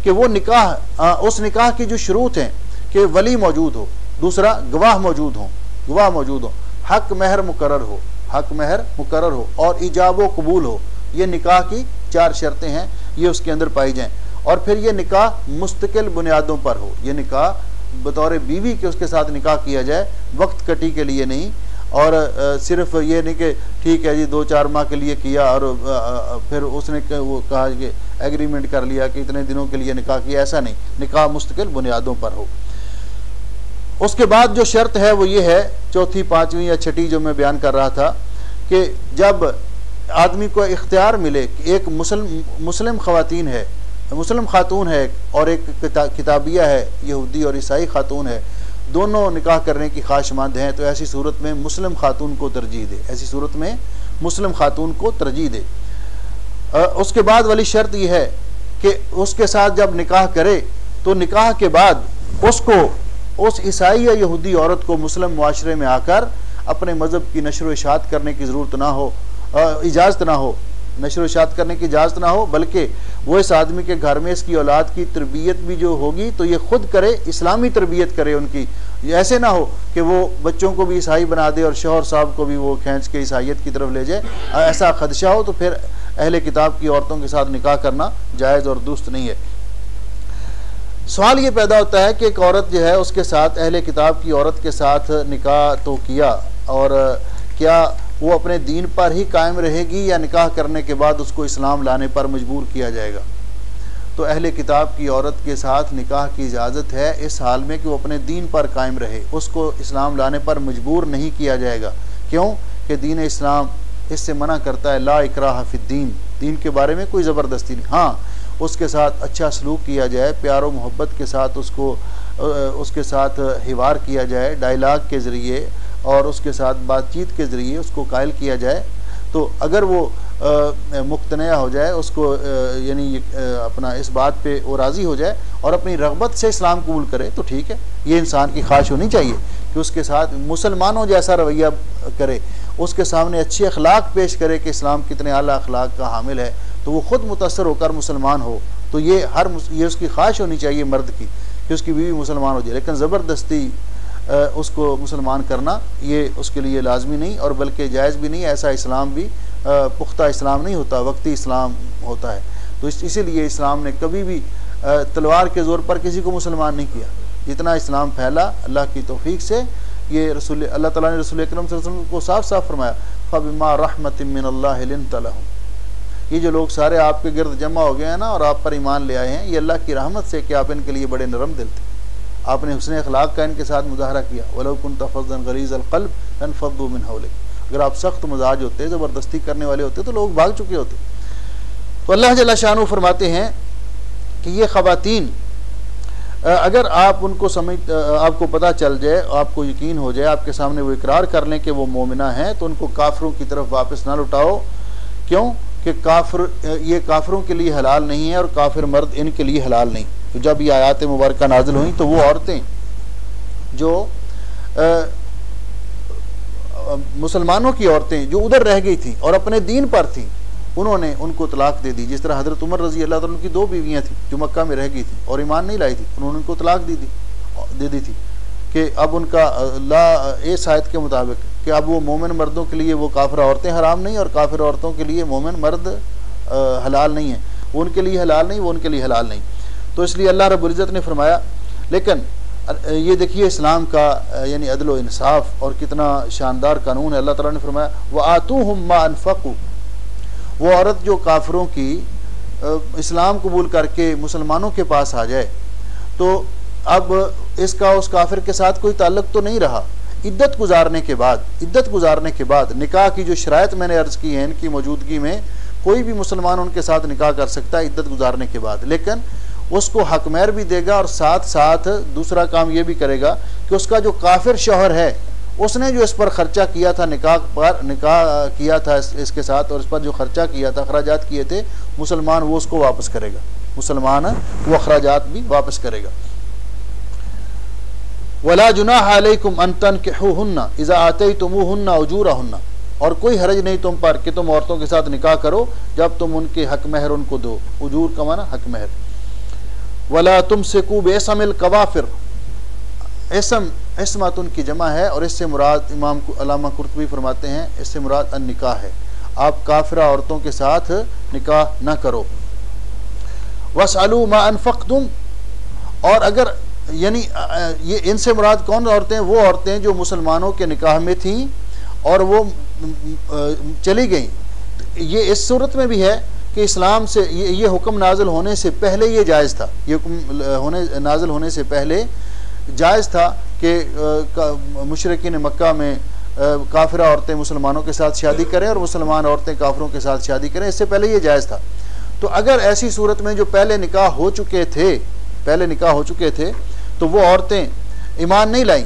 कि वो निकाह, उस निकाह की जो शुरूत हैं कि वली मौजूद हो, दूसरा गवाह मौजूद हो, गवाह मौजूद हो, हक महर मुकर्रर हो, हक महर मुकर्रर हो और इजाब व कबूल हो। ये निकाह की 4 शर्तें हैं, ये उसके अंदर पाई जाएँ। और फिर ये निकाह मुस्तकिल बुनियादों पर हो, ये निकाह बतौर बीवी के उसके साथ निकाह किया जाए, वक्त कटी के लिए नहीं। और सिर्फ ये नहीं कि ठीक है जी 2-4 माह के लिए किया और फिर उसने वो कहा कि एग्रीमेंट कर लिया कि इतने दिनों के लिए निकाह किया, ऐसा नहीं। निकाह मुस्तकिल बुनियादों पर हो। उसके बाद जो शर्त है वो ये है, चौथी, 5वीं या 6ठी जो मैं बयान कर रहा था, कि जब आदमी को इख्तियार मिले कि एक मुस्लिम ख़वातीन है, मुस्लिम खातून है और एक किताबिया है, यहूदी और ईसाई खातून है, दोनों निकाह करने की ख्वाहिशमंद हैं, तो ऐसी सूरत में मुस्लिम खातून को तरजीह दे, ऐसी सूरत में मुस्लिम खातून को तरजीह दे। उसके बाद वाली शर्त यह है कि उसके साथ जब निकाह करे तो निकाह के बाद उसको उस ईसाई या यहूदी औरत को मुस्लिम मुआशरे में आकर अपने मज़हब की नशर व इशाअत करने की ज़रूरत ना हो, इजाज़त ना हो, नशर व इशाअत करने की इजाज़त ना हो, बल्कि वो इस आदमी के घर में इसकी औलाद की तरबियत भी जो होगी तो ये खुद करे, इस्लामी तरबियत करे उनकी। ऐसे ना हो कि वो बच्चों को भी ईसाई बना दे और शौहर साहब को भी वो खींच के ईसाइयत की तरफ ले जाए। ऐसा खदशा हो तो फिर अहले किताब की औरतों के साथ निकाह करना जायज़ और दुरुस्त नहीं है। सवाल ये पैदा होता है कि एक औरत जो है उसके साथ, अहले किताब की औरत के साथ निकाह तो किया, और क्या वो अपने दीन पर ही कायम रहेगी या निकाह करने के बाद उसको इस्लाम लाने पर मजबूर किया जाएगा? तो अहले किताब की औरत के साथ निकाह की इजाज़त है इस हाल में कि वो अपने दीन पर कायम रहे, उसको इस्लाम लाने पर मजबूर नहीं किया जाएगा। क्यों कि दीन इस्लाम इससे मना करता है, ला इकराह फिद्दीन, दीन के बारे में कोई ज़बरदस्ती नहीं। हाँ, उसके साथ अच्छा सलूक किया जाए, प्यार और मोहब्बत के साथ उसके साथ हिवार किया जाए, डायलॉग के ज़रिए और उसके साथ बातचीत के ज़रिए उसको कायल किया जाए। तो अगर वो मुक्तनया हो जाए, उसको यानी अपना इस बात पे वो राज़ी हो जाए और अपनी रग़बत से इस्लाम कबूल करे तो ठीक है। ये इंसान की ख्वाहिश होनी चाहिए कि उसके साथ मुसलमानों जैसा रवैया करे, उसके सामने अच्छे अखलाक पेश करे कि इस्लाम कितने आला अखलाक का हामिल है, तो वो ख़ुद मुतासर होकर मुसलमान हो। तो ये उसकी ख्वाहिश होनी चाहिए मर्द की कि उसकी बीवी मुसलमान हो जाए। लेकिन ज़बरदस्ती उसको मुसलमान करना ये उसके लिए लाजमी नहीं और बल्कि जायज़ भी नहीं। ऐसा इस्लाम भी पुख्ता इस्लाम नहीं होता, वक्ती इस्लाम होता है। तो इसीलिए इस्लाम ने कभी भी तलवार के ज़ोर पर किसी को मुसलमान नहीं किया। जितना इस्लाम फैला अल्लाह की तौफीक से, ये रसूल अल्लाह ताला ने रसूल अकरम सल्लल्लाहु अलैहि वसल्लम को साफ साफ फरमाया, फ़बिमा रहमतिन मिनल्लाहि लिन्त लहुम। ये जो लोग सारे आपके गिर्द जमा हो गए हैं ना और आप पर ईमान ले आए हैं, ये अल्लाह की रहमत से कि आप इनके लिए बड़े नरम दिल थे, आपने हुस्न अखलाक का इनके साथ मुजाहरा किया। वलौ कुन्त फ़ज़्ज़न गलीज़ल क़ल्ब लन्फ़द्दू मिन हौलिक, अगर आप सख्त मिजाज होते, ज़बरदस्ती करने वाले होते तो लोग भाग चुके होते। तो अल्लाह जल्ल शानहू फरमाते हैं कि ये ख़वातीन अगर आप उनको आपको पता चल जाए, आपको यकीन हो जाए, आपके सामने वो इकरार कर लें कि वो मोमिना हैं, तो उनको काफिरों की तरफ वापस ना लौटाओ। क्यों कि ये काफिरों के लिए हलाल नहीं है और काफिर मर्द इनके लिए हलाल नहीं। तो जब ये आयात मुबारका नाजिल हुई तो वो औरतें जो मुसलमानों की औरतें जो उधर रह गई थी और अपने दीन पर थी, उन्होंने उनको तलाक दे दी। जिस तरह हज़रत उमर रज़ी अल्लाह ताला की 2 बीवियाँ थी जो मक्का में रह गई थी और ईमान नहीं लाई थी, उन्होंने उनको तलाक दे दी थी कि अब उनका इस आयत के मुताबिक कि अब वो मोमिन मर्दों के लिए वो काफिर औरतें हराम नहीं और काफिर औरतों के लिए मोमिन मर्द हलाल नहीं है। वो उनके लिए हलाल नहीं, वो उनके लिए हलाल नहीं। तो इसलिए अल्लाह रब्बुल इज़्ज़त ने फरमाया। लेकिन ये देखिए इस्लाम का यानी अदल व इंसाफ और कितना शानदार कानून है। अल्लाह ताला ने फरमाया व आतूहुम मा अनफ़क़ू, वो औरत जो काफिरों की इस्लाम कबूल करके मुसलमानों के पास आ जाए तो अब इसका उस काफिर के साथ कोई ताल्लुक तो नहीं रहा। इद्दत गुजारने के बाद निकाह की जो शराइत मैंने अर्ज़ की है, इनकी मौजूदगी में कोई भी मुसलमान उनके साथ निकाह कर सकता है इद्दत गुजारने के बाद। लेकिन उसको हक महर भी देगा और साथ साथ दूसरा काम ये भी करेगा कि उसका जो काफिर शौहर है, उसने जो इस पर खर्चा किया था, निकाह किया था इसके साथ और इस पर जो खर्चा किया था, अखराजात किए थे, मुसलमान वो उसको वापस करेगा। मुसलमान वो अखराजात भी वापस करेगा। वला जुनाह अलैकुम अन तनकिहुहुन्ना इज़ा आतैतुमुहुन्ना उजूरहुन्ना, और कोई हरज नहीं तुम पर कि तुम औरतों के साथ निकाह करो जब तुम उनके हक महर उनको दो। उजूर का माना हक महर। वला तुमसिकू बेसमिल कवाफिर, इसमत उनकी जमा है और इससे मुराद इमाम अल्लामा कुर्तुबी फरमाते हैं इससे मुराद अन निकाह है। आप काफिरा औरतों के साथ निकाह न करो। वसअलू मा अनफक़तुम, और अगर यानी ये इनसे मुराद कौन औरतें? वो औरतें जो मुसलमानों के निकाह में थीं और वो चली गईं। ये इस सूरत में भी है कि इस्लाम से ये हुक्म नाजिल होने से पहले ये जायज़ था, ये हुक्म नाजिल होने से पहले जायज़ था कि मुशरिकीन मक्का में काफिरा औरतें मुसलमानों के साथ शादी करें और मुसलमान औरतें काफिरों के साथ शादी करें। इससे पहले ये जायज़ था। तो अगर ऐसी सूरत में जो पहले निकाह हो चुके थे तो वो औरतें ईमान नहीं लाईं,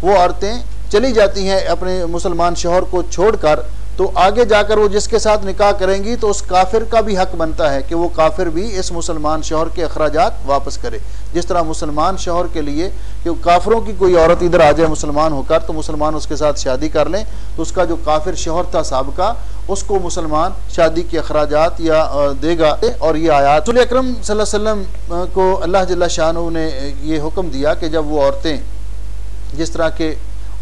वो औरतें चली जाती हैं अपने मुसलमान शौहर को छोड़कर, तो आगे जाकर वो जिसके साथ निकाह करेंगी तो उस काफिर का भी हक बनता है कि वो काफिर भी इस मुसलमान शौहर के अखराजात वापस करे। जिस तरह मुसलमान शौहर के लिए कि काफिरों की कोई औरत इधर आ जाए मुसलमान होकर तो मुसलमान उसके साथ शादी कर लें तो उसका जो काफिर शौहर था साबिका, उसको मुसलमान शादी के अखराजात या देगा। और ये आयात रसूल अकरम सल्लल्लाहु अलैहि वसल्लम को अल्लाह जल्ल शानहू ने ये हुक्म दिया कि जब वो औरतें जिस तरह के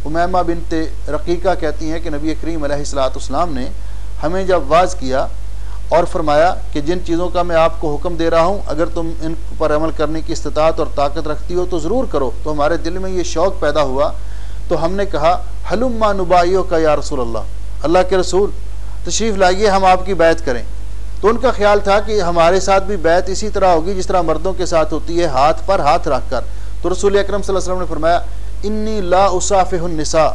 उमैमा बिनते रकीका कहती हैं कि नबी करीम अलैहिस्सलाम ने हमें जब वाज़ किया और फरमाया कि जिन चीज़ों का मैं आपको हुक्म दे रहा हूँ अगर तुम इन पर अमल करने की इस्तिताअत और ताकत रखती हो तो ज़रूर करो। तो हमारे दिल में ये शौक़ पैदा हुआ तो हमने कहा हलुम्मा नुबाइयो का या रसूल अल्लाह, अल्लाह के रसूल तशरीफ़ लाइए हम आपकी बैत करें। तो उनका ख्याल था कि हमारे साथ भी बैत इसी तरह होगी जिस तरह मर्दों के साथ होती है, हाथ पर हाथ रख कर। तो रसूल अकरम सल्लल्लाहु अलैहि वसल्लम ने फरमाया इन्नी ला उसाफिहुन निसा,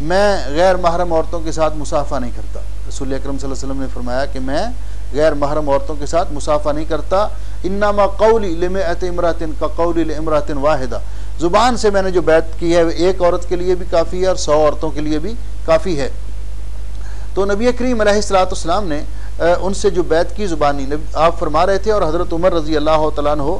मैं गैर महरम औरतों के साथ मुसाफा नहीं करता। रसूल अकरम सल्लल्लाहु अलैहि वसल्लम ने फरमाया कि मैं गैर महरम औरतों के साथ मुसाफा नहीं करता। इन्नमा कौली लिमिअति इमरातिन का कौली लिइमरातिन वाहिदा, ज़ुबान से मैंने जो बैत की है एक औरत के लिए भी काफ़ी है और 100 औरतों के लिए भी काफ़ी है। तो नबी करीम अलैहिस्सलाम ने उनसे जो बैत की ज़ुबानी आप फरमा रहे थे और हज़रत उमर रज़ी अल्लाह तआला अन्हु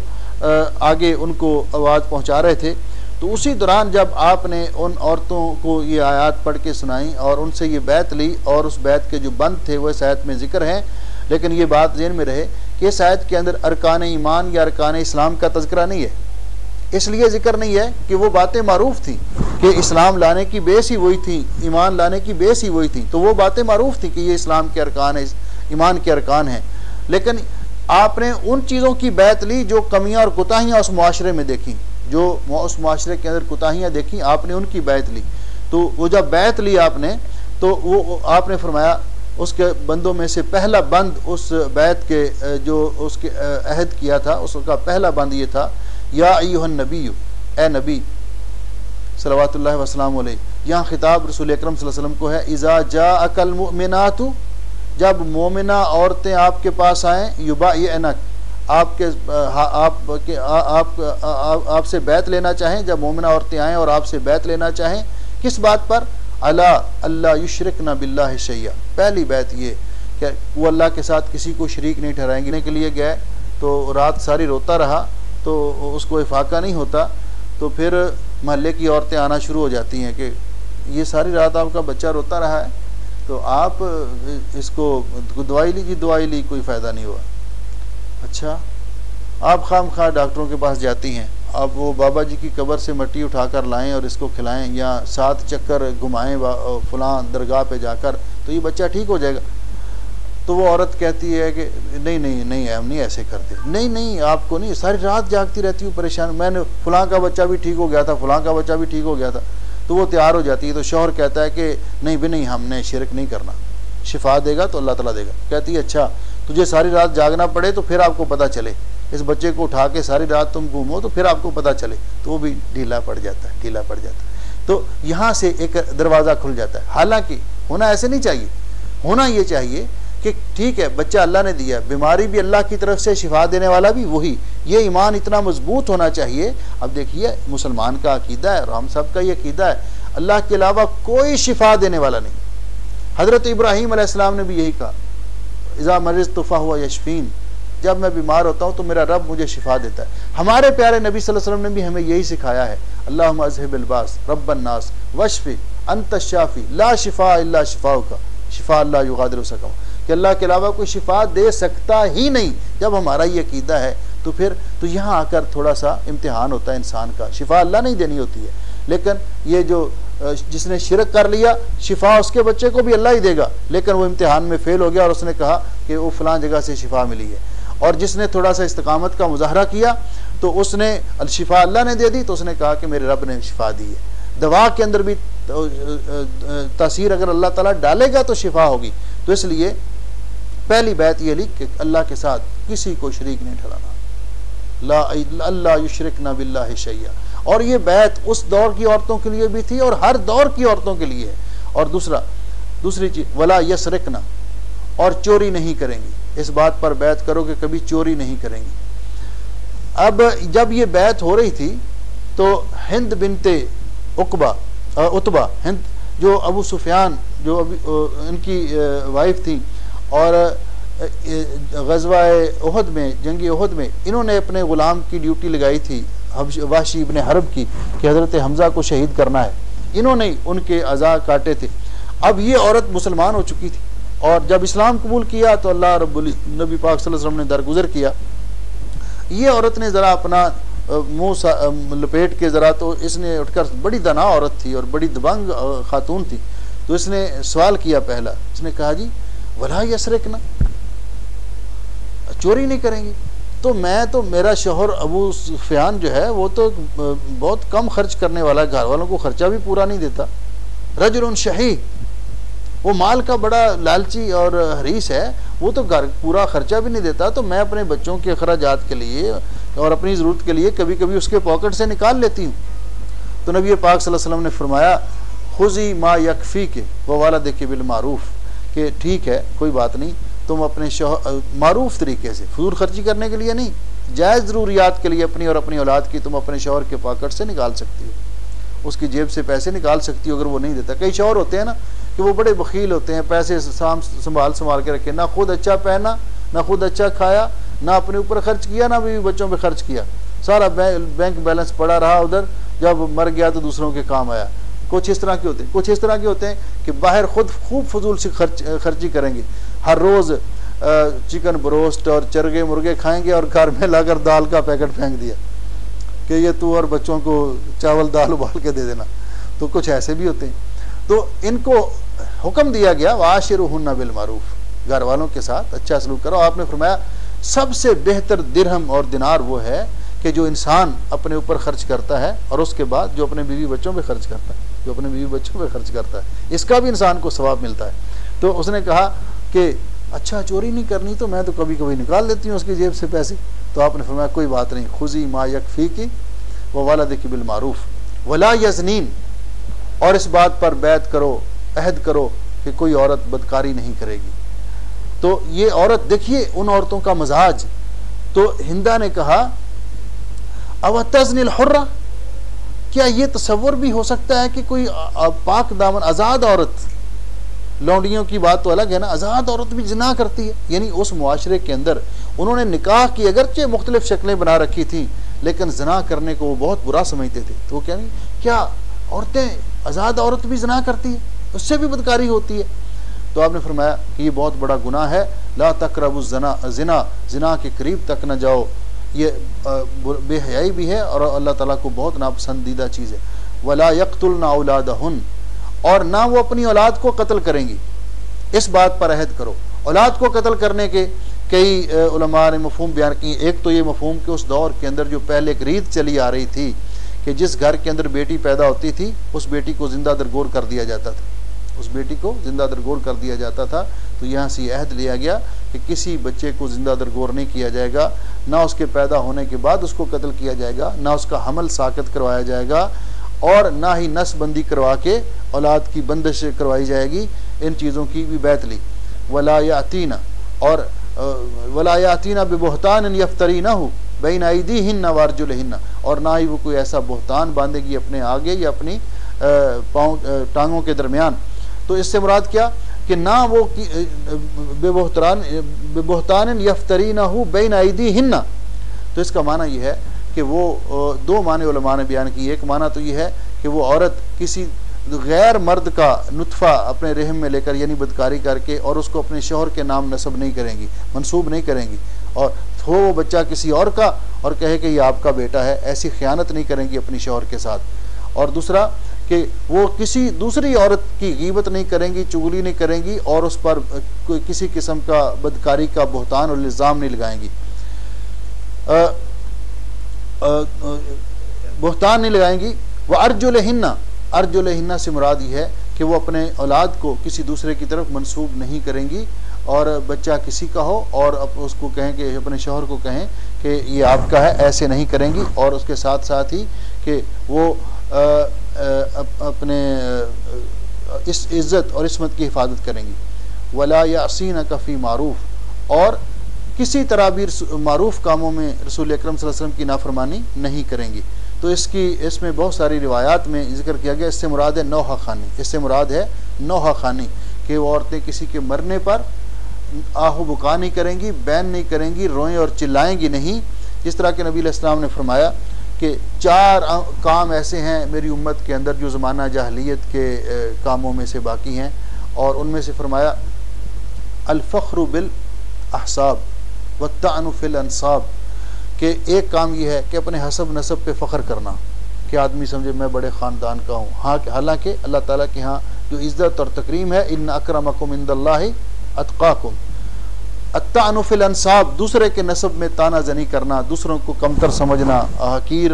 आगे उनको आवाज़ पहुँचा रहे थे। तो उसी दौरान जब आपने उन औरतों को ये आयत पढ़ के सुनाई और उनसे ये बैत ली और उस बैत के जो बंद थे वह इस आयत में ज़िक्र हैं, लेकिन ये बात ज़हन में रहे कि इस आयत के अंदर अरकान ईमान या अरकान इस्लाम का तज़किरा नहीं है। इसलिए ज़िक्र नहीं है कि वो बातें मारूफ थी कि इस्लाम लाने की बेस ही वही थी, ईमान लाने की बेस ही वही थी, तो वो बातें मारूफ थी कि ये इस्लाम के अरकान है, ईमान के अरकान हैं। लेकिन आपने उन चीज़ों की बैत ली जो कमियां और कोताहियाँ उस मुआशरे में देखी, जो उस मुआशरे के अंदर कोताहियाँ देखी, आपने उनकी बैत ली। तो वो जब बैत ली आपने, तो वो आपने फरमाया उसके बंदों में से पहला बंद उस बैत के जो उसके अहद किया था उसका पहला बंद ये था, या अय्युहन नबी, ए नबी सल्लल्लाहु वसल्लम अलैहि। यहाँ खिताब रसूल अकरम सल्लल्लाहु अलैहि वसल्लम को है, इज़ा जाअकल मुमिनातु, जब मोमिना औरतें आपके पास आएँ, युबायिनक, आपसे बैत लेना चाहें, जब मोमिना औरतें आएँ और आपसे बैत लेना चाहें, किस बात पर? अला अल्लाह युशरिकना बिल्लाहि शैया, पहली बैत ये कि वो अल्लाह के साथ किसी को शरीक नहीं ठहराएंगे। के लिए गए तो रात सारी रोता रहा तो उसको इफाका नहीं होता, तो फिर महल्ले की औरतें आना शुरू हो जाती हैं कि ये सारी रात आपका बच्चा रोता रहा है तो आप इसको दवाई लीजिए, दवाई ली कोई फ़ायदा नहीं हुआ। अच्छा, आप खामखा डॉक्टरों के पास जाती हैं, अब वो बाबा जी की कब्र से मिट्टी उठाकर लाएं और इसको खिलाएं या 7 चक्कर घुमाएं फलां दरगाह पे जाकर तो ये बच्चा ठीक हो जाएगा। तो वो औरत कहती है कि नहीं नहीं नहीं हम नहीं ऐसे करते, नहीं नहीं आपको नहीं, सारी रात जागती रहती हूँ परेशान, मैंने फलां का बच्चा भी ठीक हो गया था, फलां का बच्चा भी ठीक हो गया था। तो वो तैयार हो जाती है, तो शौहर कहता है कि नहीं भी नहीं, हमने शिरक नहीं करना, शिफा देगा तो अल्लाह ताला देगा। कहती है अच्छा तुझे सारी रात जागना पड़े तो फिर आपको पता चले, इस बच्चे को उठा के सारी रात तुम घूमो तो फिर आपको पता चले, तो वो भी ढीला पड़ जाता है, ढीला पड़ जाता है। तो यहाँ से एक दरवाज़ा खुल जाता है। हालांकि होना ऐसे नहीं चाहिए, होना ये चाहिए कि ठीक है बच्चा अल्लाह ने दिया, बीमारी भी अल्लाह की तरफ से, शिफा देने वाला भी वही, ये ईमान इतना मजबूत होना चाहिए। अब देखिए मुसलमान का अकीदा है और हम सब का ये अकीदा है, अल्लाह के अलावा कोई शिफा देने वाला नहीं। हज़रत इब्राहीम अलैहिस्सलाम ने भी यही कहा, इज़ा मरिज़्तु फ़हुव यशफ़ीन, जब मैं बीमार होता हूँ तो मेरा रब मुझे शिफा देता है। हमारे प्यारे नबी सल्लल्लाहु अलैहि वसल्लम ने भी हमें यही सिखाया है, अल्लाहुम्मा अज़हिबिल बास रब्बन नास वशफ़ी अंत शाफ़ी ला शिफा इल्ला शिफाउका शिफा ला युगादिरु सकमा, कि अल्लाह के अलावा कोई शिफा दे सकता ही नहीं। जब हमारा ये अकीदा है तो फिर तो यहाँ आकर थोड़ा सा इम्तिहान होता है इंसान का, शिफा अल्लाह नहीं देनी होती है, लेकिन ये जो जिसने शिरक कर लिया शिफा उसके बच्चे को भी अल्लाह ही देगा, लेकिन वो इम्तिहान में फेल हो गया और उसने कहा कि वो फलां जगह से शिफा मिली है। और जिसने थोड़ा सा इस्तिकामत का मुजाहरा किया तो उसने शिफा अल्लाह ने दे दी, तो उसने कहा कि मेरे रब ने शिफा दी है। दवा के अंदर भी तासीर अगर अल्लाह ताला डालेगा तो शिफा होगी। तो इसलिए पहली बात ये ली कि अल्लाह के साथ किसी को शरीक नहीं ठहराना, ला अल्लाह युशरिकना बिल्लाहि शैया। और ये बैत उस दौर की औरतों के लिए भी थी और हर दौर की औरतों के लिए है। और दूसरी चीज़ वला यसरिकना, और चोरी नहीं करेंगी, इस बात पर बैत करो कि कभी चोरी नहीं करेंगी। अब जब ये बैत हो रही थी तो हिंद बिनते उतबा, हिंद जो अबू सुफियान जो अभी इनकी वाइफ थी और ग़ज़वा उहद में, जंगी उहद में इन्होंने अपने ग़ुलाम की ड्यूटी लगाई थी वाशी इब्ने हर्ब की कि हज़रत हमज़ा को शहीद करना है, इन्होंने उनके अज़ा काटे थे। अब ये औरत मुसलमान हो चुकी थी और जब इस्लाम कबूल किया तो अल्लाह रब्बुल नबी पाक सल्लल्लाहु अलैहि वसल्लम ने दरगुजर किया। ये औरत ने ज़रा अपना मुँह लपेट के ज़रा, तो इसने उठकर, बड़ी दना औरत थी और बड़ी दबंग खातून थी, तो इसने सवाल किया पहला, इसने कहा जी वला यसरिकना, चोरी नहीं करेंगी। तो मेरा शोहर अबू सुफियान जो है वो तो बहुत कम खर्च करने वाला, घर वालों को खर्चा भी पूरा नहीं देता, रजुलन शही, वो माल का बड़ा लालची और हरीस है, वो तो घर पूरा खर्चा भी नहीं देता, तो मैं अपने बच्चों के अखराजात के लिए और अपनी ज़रूरत के लिए कभी कभी उसके पॉकेट से निकाल लेती हूँ। तो नबी पाक सल्लल्लाहु अलैहि वसल्लम ने फरमाया खुज़ी मा यकफ़ी के व वालिदिकी बिल मारूफ़, कि ठीक है कोई बात नहीं, तुम अपने मारूफ तरीके से, फजूल खर्ची करने के लिए नहीं, जायज़ ज़रूरियात के लिए अपनी और अपनी औलाद की तुम अपने शौहर के पॉकेट से निकाल सकती हो, उसकी जेब से पैसे निकाल सकती हो अगर वो नहीं देता। कई शौहर होते हैं ना कि वो बड़े बखील होते हैं, पैसे संभाल के रखे, ना खुद अच्छा पहना, ना खुद अच्छा खाया, ना अपने ऊपर खर्च किया, ना बीवी बच्चों पे खर्च किया, सारा बैंक बैलेंस पड़ा रहा उधर, जब मर गया तो दूसरों के काम आया। कुछ इस तरह के होते हैं, कुछ इस तरह के होते हैं कि बाहर खुद खूब फजूल से खर्ची करेंगे, हर रोज़ चिकन ब्रोस्ट और चरगे मुर्गे खाएंगे और घर में लाकर दाल का पैकेट फेंक दिया कि ये तू और बच्चों को चावल दाल उबाल के दे देना। तो कुछ ऐसे भी होते हैं। तो इनको हुक्म दिया गया वाशिरुहुन्ना बिल मारूफ, घर वालों के साथ अच्छा सलूक करो। आपने फरमाया सबसे बेहतर दिरहम और दिनार वो है कि जो इंसान अपने ऊपर खर्च करता है और उसके बाद जो अपने बीवी बच्चों पे खर्च करता है, जो अपने बीवी बच्चों पे खर्च करता है, इसका भी इंसान को सवाब मिलता है। तो उसने कहा कि अच्छा चोरी नहीं करनी तो मैं तो कभी कभी निकाल लेती हूँ उसकी जेब से पैसे। तो आपने फरमाया कोई बात नहीं, खुज़ी मा यकफ़ीकी व वालिदिकी बिल मारूफ वला यज़नीन, और इस बात पर बैत करो, अहद करो कि कोई औरत बदकारी नहीं करेगी। तो ये औरत देखिए उन औरतों का मजाज। तो हिंदा ने कहा अव तज़निल हुर्रा, क्या ये तसव्वुर भी हो सकता है कि कोई पाक दामन आज़ाद औरत, लौंडियों की बात तो अलग है ना, आज़ाद औरत भी जिना करती है। यानी उस मुआशरे के अंदर उन्होंने निकाह की अगरचे मुख्तलिफ शक्लें बना रखी थी, लेकिन जना करने को वो बहुत बुरा समझते थे। तो वो क्या नहीं, क्या औरतें, आज़ाद औरत भी जना करती है, उससे भी बदकारी होती है। तो आपने फरमाया कि ये बहुत बड़ा गुनाह है, ला तक़रबु ज़िना, ज़िना के करीब तक न जाओ, ये बेहयाई भी है और अल्लाह ताला को बहुत नापसंदीदा चीज़ है। वला यक़्तुलना औलादहुन, और ना वो अपनी औलाद को कत्ल करेंगी, इस बात पर अहद करो। औलाद को कत्ल करने के कई उलमा ने मफ़हूम बयान किए। एक तो ये मफ़हूम कि उस दौर के अंदर जो पहले एक रीत चली आ रही थी कि जिस घर के अंदर बेटी पैदा होती थी उस बेटी को जिंदा दरगोर कर दिया जाता था, उस बेटी को जिंदा दरगोर कर दिया जाता था। तो यहाँ से अहद लिया गया कि किसी बच्चे को जिंदा दरगोर नहीं किया जाएगा, ना उसके पैदा होने के बाद उसको कत्ल किया जाएगा, ना उसका हमल साकत करवाया जाएगा, और ना ही नस्बंदी करवा के औलाद की बंदिश करवाई जाएगी। इन चीज़ों की भी बैत ली। वला यातीना, और वला यातीना बिबुहतान यफ्तरीनहु बैन अयदीहिन्ना व अर्जुलिहिन्ना, और ना ही वो कोई ऐसा बुहतान बांधेगी अपने आगे या अपनी पाँव टांगों के दरमियान। तो इससे मुराद क्या कि ना वो बेबुहतान यफ्तरीनहु बैन अयदीहिन्ना। तो इसका माना यह है कि वो दो माने उलमा ने बयान की। एक माना तो ये है कि वो औरत किसी गैर मर्द का नुतफ़ा अपने रहम में लेकर यानी बदकारी करके और उसको अपने शौहर के नाम नस्ब नहीं करेंगी, मंसूब नहीं करेंगी, और हो वो बच्चा किसी और का और कहे कि ये आपका बेटा है, ऐसी ख़यानत नहीं करेंगी अपनी शौहर के साथ। और दूसरा कि वो किसी दूसरी औरत की गीबत नहीं करेंगी, चुगली नहीं करेंगी, और उस पर कोई किसी किस्म का बदकारी का बुहतान और इल्ज़ाम नहीं लगाएंगी, बुहतान नहीं लगाएंगी। वह अर्जुलिहिन्ना, अर्जुलिहिन्ना से मुराद ये है कि वो अपने औलाद को किसी दूसरे की तरफ मंसूब नहीं करेंगी, और बच्चा किसी का हो और उसको कहें कि अपने शौहर को कहें कि ये आपका है, ऐसे नहीं करेंगी। और उसके साथ साथ ही कि वो अपने इस इज़्ज़त और इस्मत की हिफाजत करेंगी। वला यासीना कफ़ी मारूफ, और किसी तरह भी मारूफ कामों में रसूल अकरम सल्लल्लाहु अलैहि वसल्लम की नाफरमानी नहीं करेंगी। तो इसमें बहुत सारी रिवायात में जिक्र किया गया। इससे मुराद है नौहा खानी, इससे मुराद है नौहा खानी कि वो औरतें किसी के मरने पर आहू बुका नहीं करेंगी, बैन नहीं करेंगी, रोएं और चिल्लाएंगी नहीं। जिस तरह के नबी अलैहि सलाम ने फरमाया कि 4 काम ऐसे हैं मेरी उम्मत के अंदर जो ज़माना जाहलियत के कामों में से बाकी हैं, और उनमें से फरमाया अल-फ़ख्रु बिल अहसाब व तानु फिल अंसाब, कि एक काम ये है कि अपने हसब नसब पे फ़ख्र करना कि आदमी समझे मैं बड़े ख़ानदान का हूँ। हाँ, हालांकि अल्लाह ताला के यहाँ जो इज़्ज़त और तकरीम है, इन्न अक्रमकुम इंदल्लाहि अत्क़ाकुम। अत्तानु फिल अंसाब, दूसरे के नसब में ताना जनी करना, दूसरों को कमतर समझना, हकीर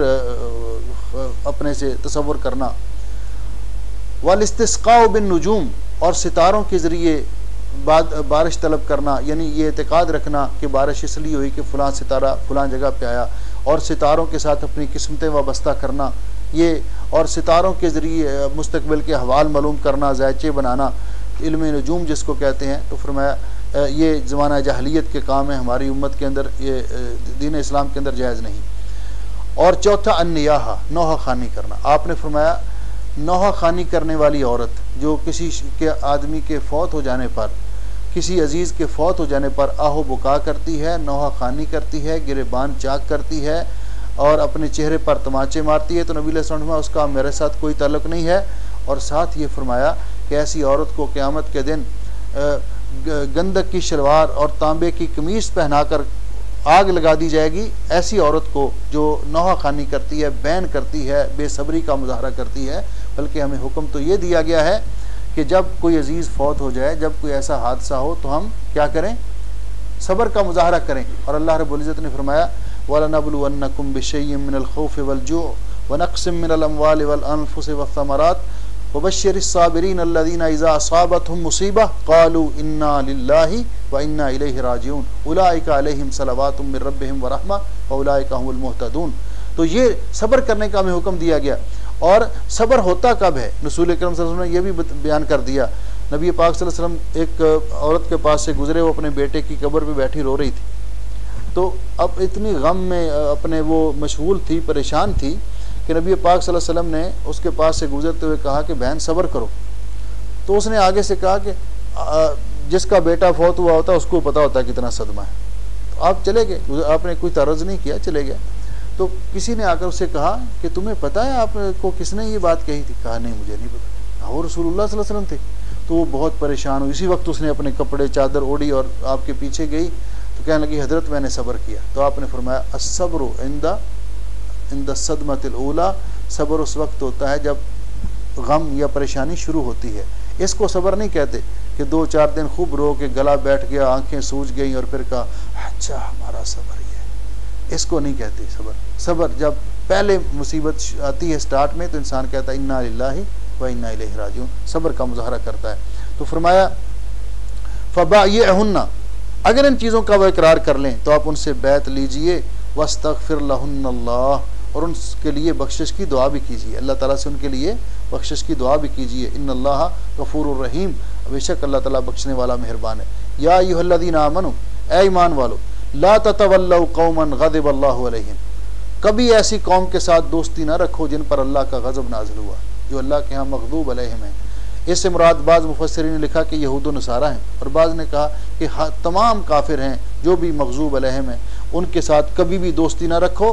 अपने से तसव्वुर करना। वल इस्तिस्क़ाउ बिन नुजूम, और सितारों के ज़रिए बारिश तलब करना, यानी ये एतकाद रखना कि बारिश इसलिए हुई कि फ़लाँ सितारा फ़लाँ जगह पे आया, और सितारों के साथ अपनी किस्मतें वाबस्ता करना ये, और सितारों के ज़रिए मुस्तकबिल के हवाल मालूम करना, ज़ायचे बनाना, इल्म नजूम जिसको कहते हैं। तो फरमाया ये ज़माना जहलियत के काम है, हमारी उम्मत के अंदर ये दीन इस्लाम के अंदर जायज़ नहीं। और चौथा अन्नियाहा, नौहा खानी करना। आपने फरमाया नौहा खानी करने वाली औरत जो किसी के आदमी के फौत हो जाने पर, किसी अजीज़ के फौत हो जाने पर आहो बुका करती है, नौहा खानी करती है, गिरेबान चाक करती है और अपने चेहरे पर तमाचे मारती है, तो नबी अलैहि सल्लम फरमाया उसका मेरे साथ कोई ताल्लुक़ नहीं है। और साथ ये फरमाया कि ऐसी औरत को क़यामत के दिन गंधक की शलवार और तांबे की कमीज़ पहनाकर आग लगा दी जाएगी। ऐसी औरत को जो नौहा खानी करती है, बैन करती है, बेसब्री का मुजाहरा करती है। बल्कि हमें हुक्म तो ये दिया गया है कि जब कोई अजीज़ फौत हो जाए, जब कोई ऐसा हादसा हो, तो हम क्या करें? सब्र का मुजाहरा करें। और अल्लाह रब्बुल इज़्ज़त ने फरमाया वलनबलुवन्नकुम बिशैय्यिन मिनल खौफ़ि वल जू' व नक़्सिम मिनल अम्वालि वल अनफ़ुसि वस्समरात वबश्शिरिस साबिरीन अल्लज़ीना इज़ा असाबतहुम मुसीबह क़ालू इन्ना लिल्लाहि व इन्ना इलैहि राजिऊन उलाइका अलैहिम सलवातुम मिर रब्बिहिम व रहमा व उलाइका हुमुल मुहतदून। तो ये सब्र करने का हमें हुक्म दिया गया। और सब्र होता कब है? रसूल अकरम सल्लल्लाहु अलैहि वसल्लम ने यह भी बयान कर दिया। नबी पाक सल्लल्लाहु अलैहि वसल्लम एक औरत के पास से गुजरे, वो अपने बेटे की कब्र पे बैठी रो रही थी। तो अब इतनी गम में अपने वो मशगूल थी, परेशान थी कि नबी पाक सल्लल्लाहु अलैहि वसल्लम ने उसके पास से गुजरते हुए कहा कि बहन सब्र करो। तो उसने आगे से कहा कि जिसका बेटा फौत हुआ होता है उसको पता होता है कितना सदमा है। तो आप चले गए, आपने कोई तरज़ नहीं किया, चले गए। तो किसी ने आकर उससे कहा कि तुम्हें पता है आपको किसने ये बात कही थी? कहा नहीं मुझे नहीं पता। और रसूलुल्लाह सल्लल्लाहु अलैहि वसल्लम थे। तो वो बहुत परेशान हुई। इसी वक्त उसने अपने कपड़े चादर ओढ़ी और आपके पीछे गई। तो कहने लगी हज़रत मैंने सब्र किया। तो आपने फरमाया अस्सब्रु इंदा सदमतिल ऊला, सब्र उस वक्त होता है जब गम या परेशानी शुरू होती है। इसको सब्र नहीं कहते कि 2-4 दिन खूब रो के गला बैठ गया, आंखें सूज गई और फिर कहा अच्छा हमारा सब्र ही है। इसको नहीं कहते सब्र। सब्र जब पहले मुसीबत आती है स्टार्ट में, तो इंसान कहता है इन्ना लिल्लाहि व इन्ना इलैहि राजिऊन, सब्र का मुजाहरा करता है। तो फरमाया फबायिअहुन्ना, अगर इन चीज़ों का वो इकरार कर लें तो आप उनसे बैत लीजिए। वस्तगफिर लहुन्नल्लाह, और उनके लिए बख्शिश की दुआ भी कीजिए। अल्लाह ताला से उनके लिए बख्शिश की दुआ भी कीजिए। इन्नल्लाह गफूरुर रहीम, बेशक अल्लाह ताला बख्शने वाला मेहरबान है। या अय्युहल्लज़ीना आमनू, ऐ ईमान वालो, ला ततवल्लौ कौमन गज़िबल्लाहु अलैहिम, कभी ऐसी कौम के साथ दोस्ती ना रखो जिन पर अल्लाह का गज़ब नाज़िल हुआ, जो अल्लाह के यहाँ मग़ज़ूब अलैहिम है। इससे मुराद बाज़ मुफस्सिरीन ने लिखा कि यहूद व नसारा हैं, और बाज़ ने कहा कि तमाम काफिर हैं जो भी मग़ज़ूब अलैहिम हैं, उनके साथ कभी भी दोस्ती ना रखो।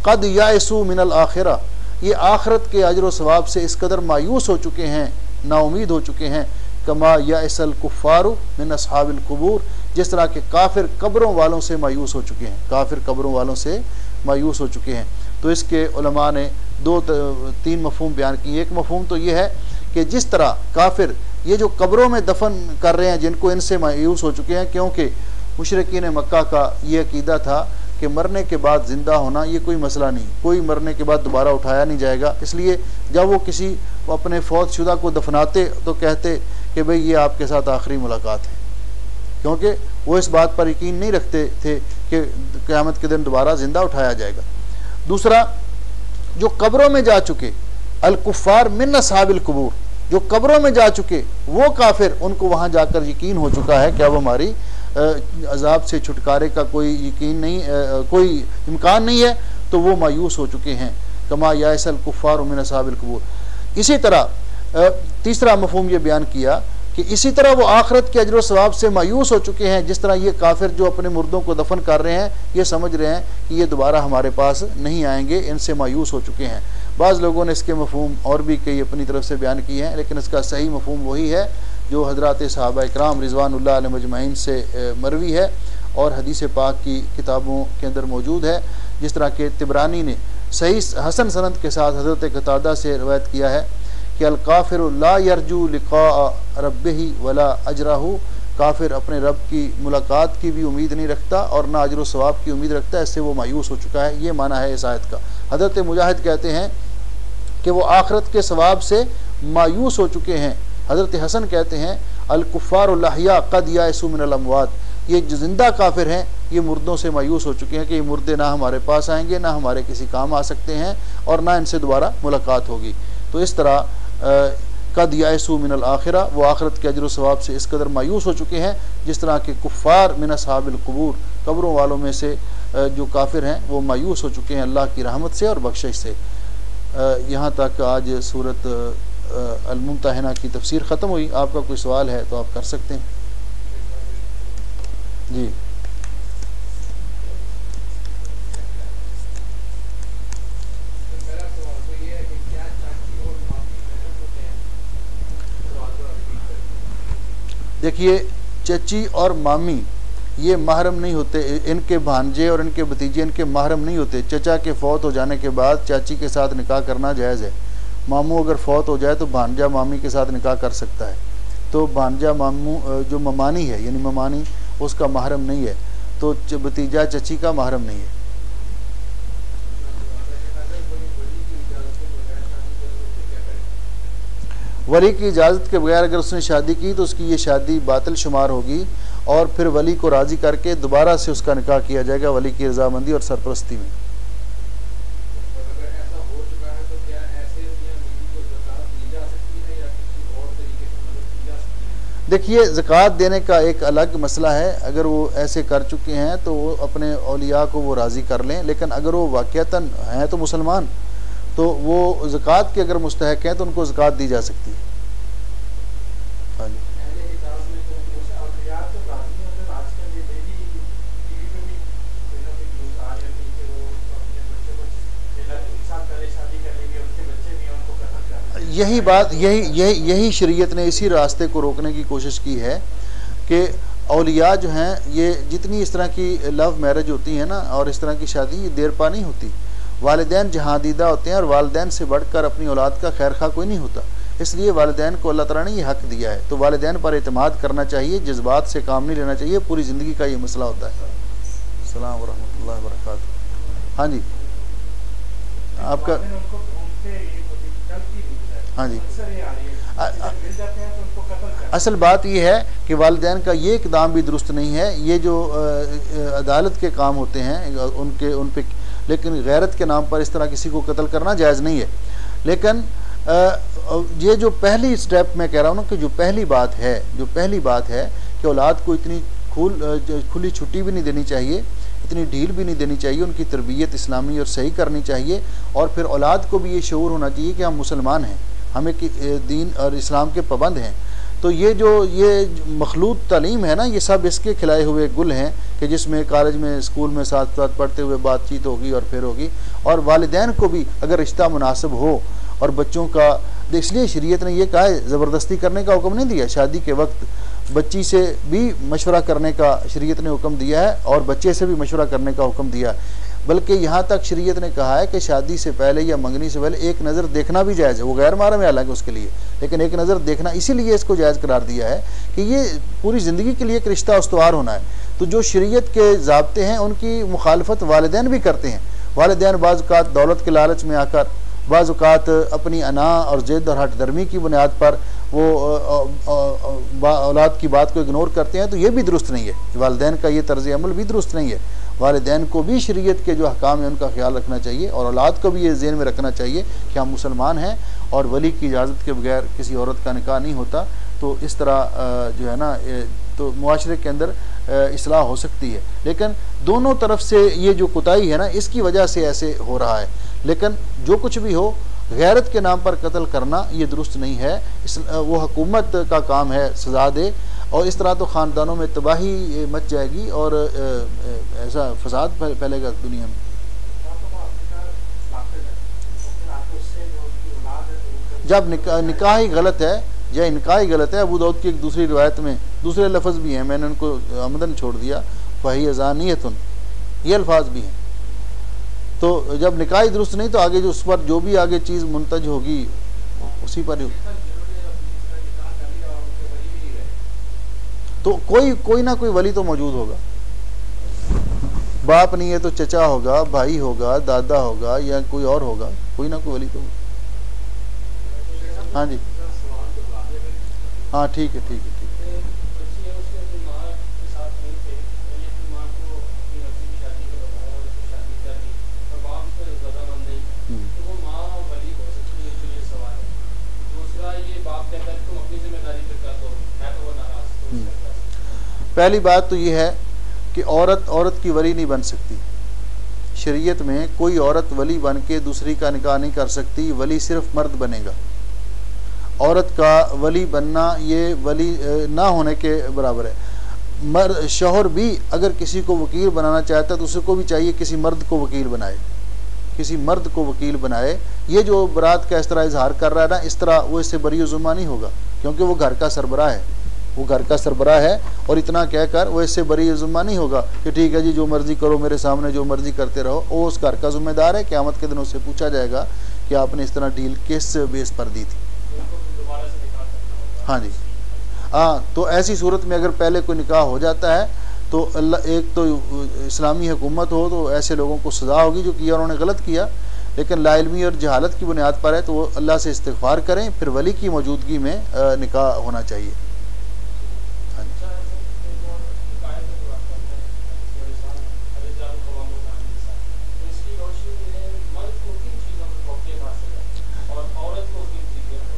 क़द याइसू मिनल आखिरा, ये आखरत के अजर व सवाब से इस कदर मायूस हो चुके हैं, नाउमीद हो चुके हैं। कमा याइसल कुफ़ारु मिन अस्हाबिल कुबूर, जिस तरह के काफिर कब्रों वालों से मायूस हो चुके हैं, काफिर कब्रों वालों से मायूस हो चुके हैं। तो इसके उलमा ने 2-3 मफ़हूम बयान किए। एक मफ़हूम तो ये है कि जिस तरह काफिर ये जो कब्रों में दफन कर रहे हैं जिनको, इनसे मायूस हो चुके हैं, क्योंकि मुशरिकीन मक्का का ये अकीदा था कि मरने के बाद ज़िंदा होना ये कोई मसला नहीं, कोई मरने के बाद दोबारा उठाया नहीं जाएगा। इसलिए जब वो किसी अपने फौत शुदा को दफनाते तो कहते कि भाई ये आपके साथ आखिरी मुलाकात है, क्योंकि वो इस बात पर यकीन नहीं रखते थे कि क़यामत के दिन दोबारा ज़िंदा उठाया जाएगा। दूसरा, जो कब्रों में जा चुके, अल कुफ़ार मिन अस्हाबिल कुबूर, जो कब्रों में जा चुके वो काफिर, उनको वहाँ जाकर यकीन हो चुका है कि अब हमारी अजाब से छुटकारे का कोई यकीन नहीं, कोई इम्कान नहीं है, तो वो मायूस हो चुके हैं। कमा याइसल कुफ़ार मिन अस्हाबिल कुबूर। इसी तरह तीसरा मफ़हूम ये बयान किया कि इसी तरह वो आखिरत के अजर व सवाब से मायूस हो चुके हैं, जिस तरह ये काफिर जो अपने मुर्दों को दफन कर रहे हैं, ये समझ रहे हैं कि ये दोबारा हमारे पास नहीं आएंगे, इनसे मायूस हो चुके हैं। बाज़ लोगों ने इसके मफ़हूम और भी कई अपनी तरफ से बयान किए हैं, लेकिन इसका सही मफ़हूम वही है जो हज़रात सहाबा इकराम रिज़वानुल्लाह अलैहिम अजमईन से मरवी है और हदीस पाक की किताबों के अंदर मौजूद है। जिस तरह के तिबरानी ने सही हसन सनद के साथ हज़रत कतादा से रवायत किया है कि अल काफिर ला यरजू लिक़ा रब्बिही वला अजरहू, काफिर अपने रब की मुलाकात की भी उम्मीद नहीं रखता और ना अजर व सवाब की उम्मीद रखता है, इससे वो मायूस हो चुका है। ये माना है इस आयत का। हज़रत मुजाहिद कहते हैं कि वो आखिरत के सवाब से मायूस हो चुके हैं। हज़रत हसन कहते हैं अल कुफ़ार लहिया क़द याइसू मिनल अमवात, ये जो जिंदा काफिर हैं ये मुर्दों से मायूस हो चुके हैं कि ये मुर्दे ना हमारे पास आएंगे, ना हमारे किसी काम आ सकते हैं, और ना इनसे दोबारा मुलाकात होगी। तो इस तरह कद याइसू मिनल आखिरा, वो आखिरत के अजर सवाब से इस कदर मायूस हो चुके हैं जिस तरह के कुफ़ार मिन अस्हाबिल क़ुबूर, कब्रों वालों में से जो काफिर हैं वो मायूस हो चुके हैं अल्लाह की रहमत से और बख्शिश से। यहाँ तक आज सूरत अल मुम्तहिना की तफसीर ख़त्म हुई। आपका कोई सवाल है तो आप कर सकते हैं जी। देखिए, चची और मामी ये महरम नहीं होते, इनके भांजे और इनके भतीजे इनके महरम नहीं होते। चचा के फौत हो जाने के बाद चाची के साथ निकाह करना जायज़ है। मामू अगर फौत हो जाए तो भांजा मामी के साथ निकाह कर सकता है। तो भांजा मामू जो ममानी है यानी ममानी उसका महरम नहीं है, तो भतीजा चची का महरम नहीं है। वली की इजाज़त के बगैर अगर उसने शादी की तो उसकी ये शादी बातिल शुमार होगी और फिर वली को राज़ी करके दोबारा से उसका निकाह किया जाएगा वली की रज़ामंदी और सरपरस्ती में। देखिए, ज़कात देने का एक अलग मसला है। अगर वो ऐसे कर चुके हैं तो वो अपने औलिया को वो राज़ी कर लें, लेकिन अगर वो वाक़यतन हैं तो मुसलमान, तो वो ज़कात के अगर मुस्तहक़ हैं तो उनको ज़कात दी जा सकती है। हाँ जी। यही बात यही शरीयत ने इसी रास्ते को रोकने की कोशिश की है कि औलिया जो हैं ये जितनी इस तरह की लव मैरिज होती है ना और इस तरह की शादी, ये देर पा नहीं होती। वालिदैन जहादीदा होते हैं और वालिदैन से बढ़कर अपनी औलाद का खैर खा कोई नहीं होता। इसलिए वालिदैन को अल्लाह ताला ने ये हक़ दिया है, तो वालिदैन पर एतमाद करना चाहिए, जज्बात से काम नहीं लेना चाहिए। पूरी ज़िंदगी का ये मसला होता है। अस्सलाम व रहमतुल्लाहि व बरकातुहू। हाँ जी, आपका हाँ जी। असल बात यह है कि वालिदैन का ये इक़दाम भी दुरुस्त नहीं है। ये जो अदालत के काम होते हैं उन पे, लेकिन गैरत के नाम पर इस तरह किसी को कत्ल करना जायज़ नहीं है। लेकिन ये जो पहली स्टेप मैं कह रहा हूँ ना कि जो पहली बात है कि औलाद को इतनी खुली छुट्टी भी नहीं देनी चाहिए, इतनी ढील भी नहीं देनी चाहिए, उनकी तरबियत इस्लामी और सही करनी चाहिए। और फिर औलाद को भी ये शऊर होना चाहिए कि हम मुसलमान हैं, हमें दीन और इस्लाम के पाबंद हैं। तो ये मखलूत तालीम है ना, ये सब इसके खिलाए हुए गुल हैं कि जिसमें कॉलेज में स्कूल में साथ साथ पढ़ते हुए बातचीत होगी और फिर होगी। और वालिदैन को भी अगर रिश्ता मुनासिब हो और बच्चों का, इसलिए शरीयत ने यह कहा है, ज़बरदस्ती करने का हुक्म नहीं दिया। शादी के वक्त बच्ची से भी मशवरा करने का शरीयत ने हुक्म दिया है और बच्चे से भी मशवरा करने का हुक्म दिया है। बल्कि यहाँ तक शरीयत ने कहा है कि शादी से पहले या मंगनी से पहले एक नज़र देखना भी जायज़ है। वो गैर महरम है हालांकि उसके लिए, लेकिन एक नज़र देखना इसीलिए इसको जायज़ करार दिया है कि ये पूरी ज़िंदगी के लिए एक रिश्ता उस्तवार होना है। तो जो शरीयत के ज़ाब्ते हैं उनकी मुखालफत वालिदैन भी करते हैं। वालिदैन बाज़ औक़ात दौलत के लालच में आकर, बाज़ औक़ात अपनी अना और ज़िद और हट दर्मी की बुनियाद पर वो औलाद की बात को इग्नोर करते हैं। तो ये भी दुरुस्त नहीं है। वालिदैन का ये तर्ज़ अमल भी दुरुस्त नहीं है। वालिदैन को भी शरीयत के जो अहकाम है उनका ख्याल रखना चाहिए और औलाद को भी ये ज़हन में रखना चाहिए कि हम मुसलमान हैं और वली की इजाज़त के बगैर किसी औरत का निकाह नहीं होता। तो इस तरह जो है ना, तो मुआशरे के अंदर इस्लाह हो सकती है। लेकिन दोनों तरफ से ये जो कुताही है ना, इसकी वजह से ऐसे हो रहा है। लेकिन जो कुछ भी हो, गैरत के नाम पर कत्ल करना ये दुरुस्त नहीं है। वो हुकूमत का काम है सज़ा दे, और इस तरह तो ख़ानदानों में तबाही मच जाएगी और ऐसा फसाद फैलेगा दुनिया में। जब निकाह ही गलत है या इनका ही गलत है, अबू दाऊद की एक दूसरी रिवायत में दूसरे लफ्ज़ भी हैं, मैंने उनको आमदन छोड़ दिया, फ़ही अज़ानियतुन, ये अल्फाज भी हैं। तो जब निकाह ही दुरुस्त नहीं तो आगे जो उस पर जो भी आगे चीज़ मुंतज होगी उसी पर ही। तो कोई ना कोई वली तो मौजूद होगा। बाप नहीं है तो चचा होगा, भाई होगा, दादा होगा या कोई और होगा, कोई ना कोई वली तो। हाँ जी, हाँ ठीक है। पहली बात तो ये है कि औरत की वली नहीं बन सकती। शरीयत में कोई औरत वली बन के दूसरी का निकाह नहीं कर सकती, वली सिर्फ मर्द बनेगा। औरत का वली बनना ये वली ना होने के बराबर है। शौहर भी अगर किसी को वकील बनाना चाहता है तो उसको भी चाहिए किसी मर्द को वकील बनाए, किसी मर्द को वकील बनाए। ये जो बरात का इस तरह इजहार कर रहा है ना, इस तरह वो इससे बरी जुम्मा नहीं होगा, क्योंकि वो घर का सरबराह है, वो घर का सरबराह है। और इतना कहकर वो इससे बरी जुम्मा नहीं होगा कि ठीक है जी जो मर्जी करो, मेरे सामने जो मर्जी करते रहो। वो उस घर का जिम्मेदार है। क़यामत के दिन उससे पूछा जाएगा कि आपने इस तरह डील किस बेस पर दी थी। हाँ जी, हाँ। तो ऐसी सूरत में अगर पहले कोई निकाह हो जाता है तो अल्लाह, एक तो इस्लामी हुकूमत हो तो ऐसे लोगों को सज़ा होगी जो किया उन्होंने गलत किया, लेकिन लाइल्मी और जहालत की बुनियाद पर है तो वो अल्लाह से इस्तिग़फ़ार करें, फिर वली की मौजूदगी में निकाह होना चाहिए।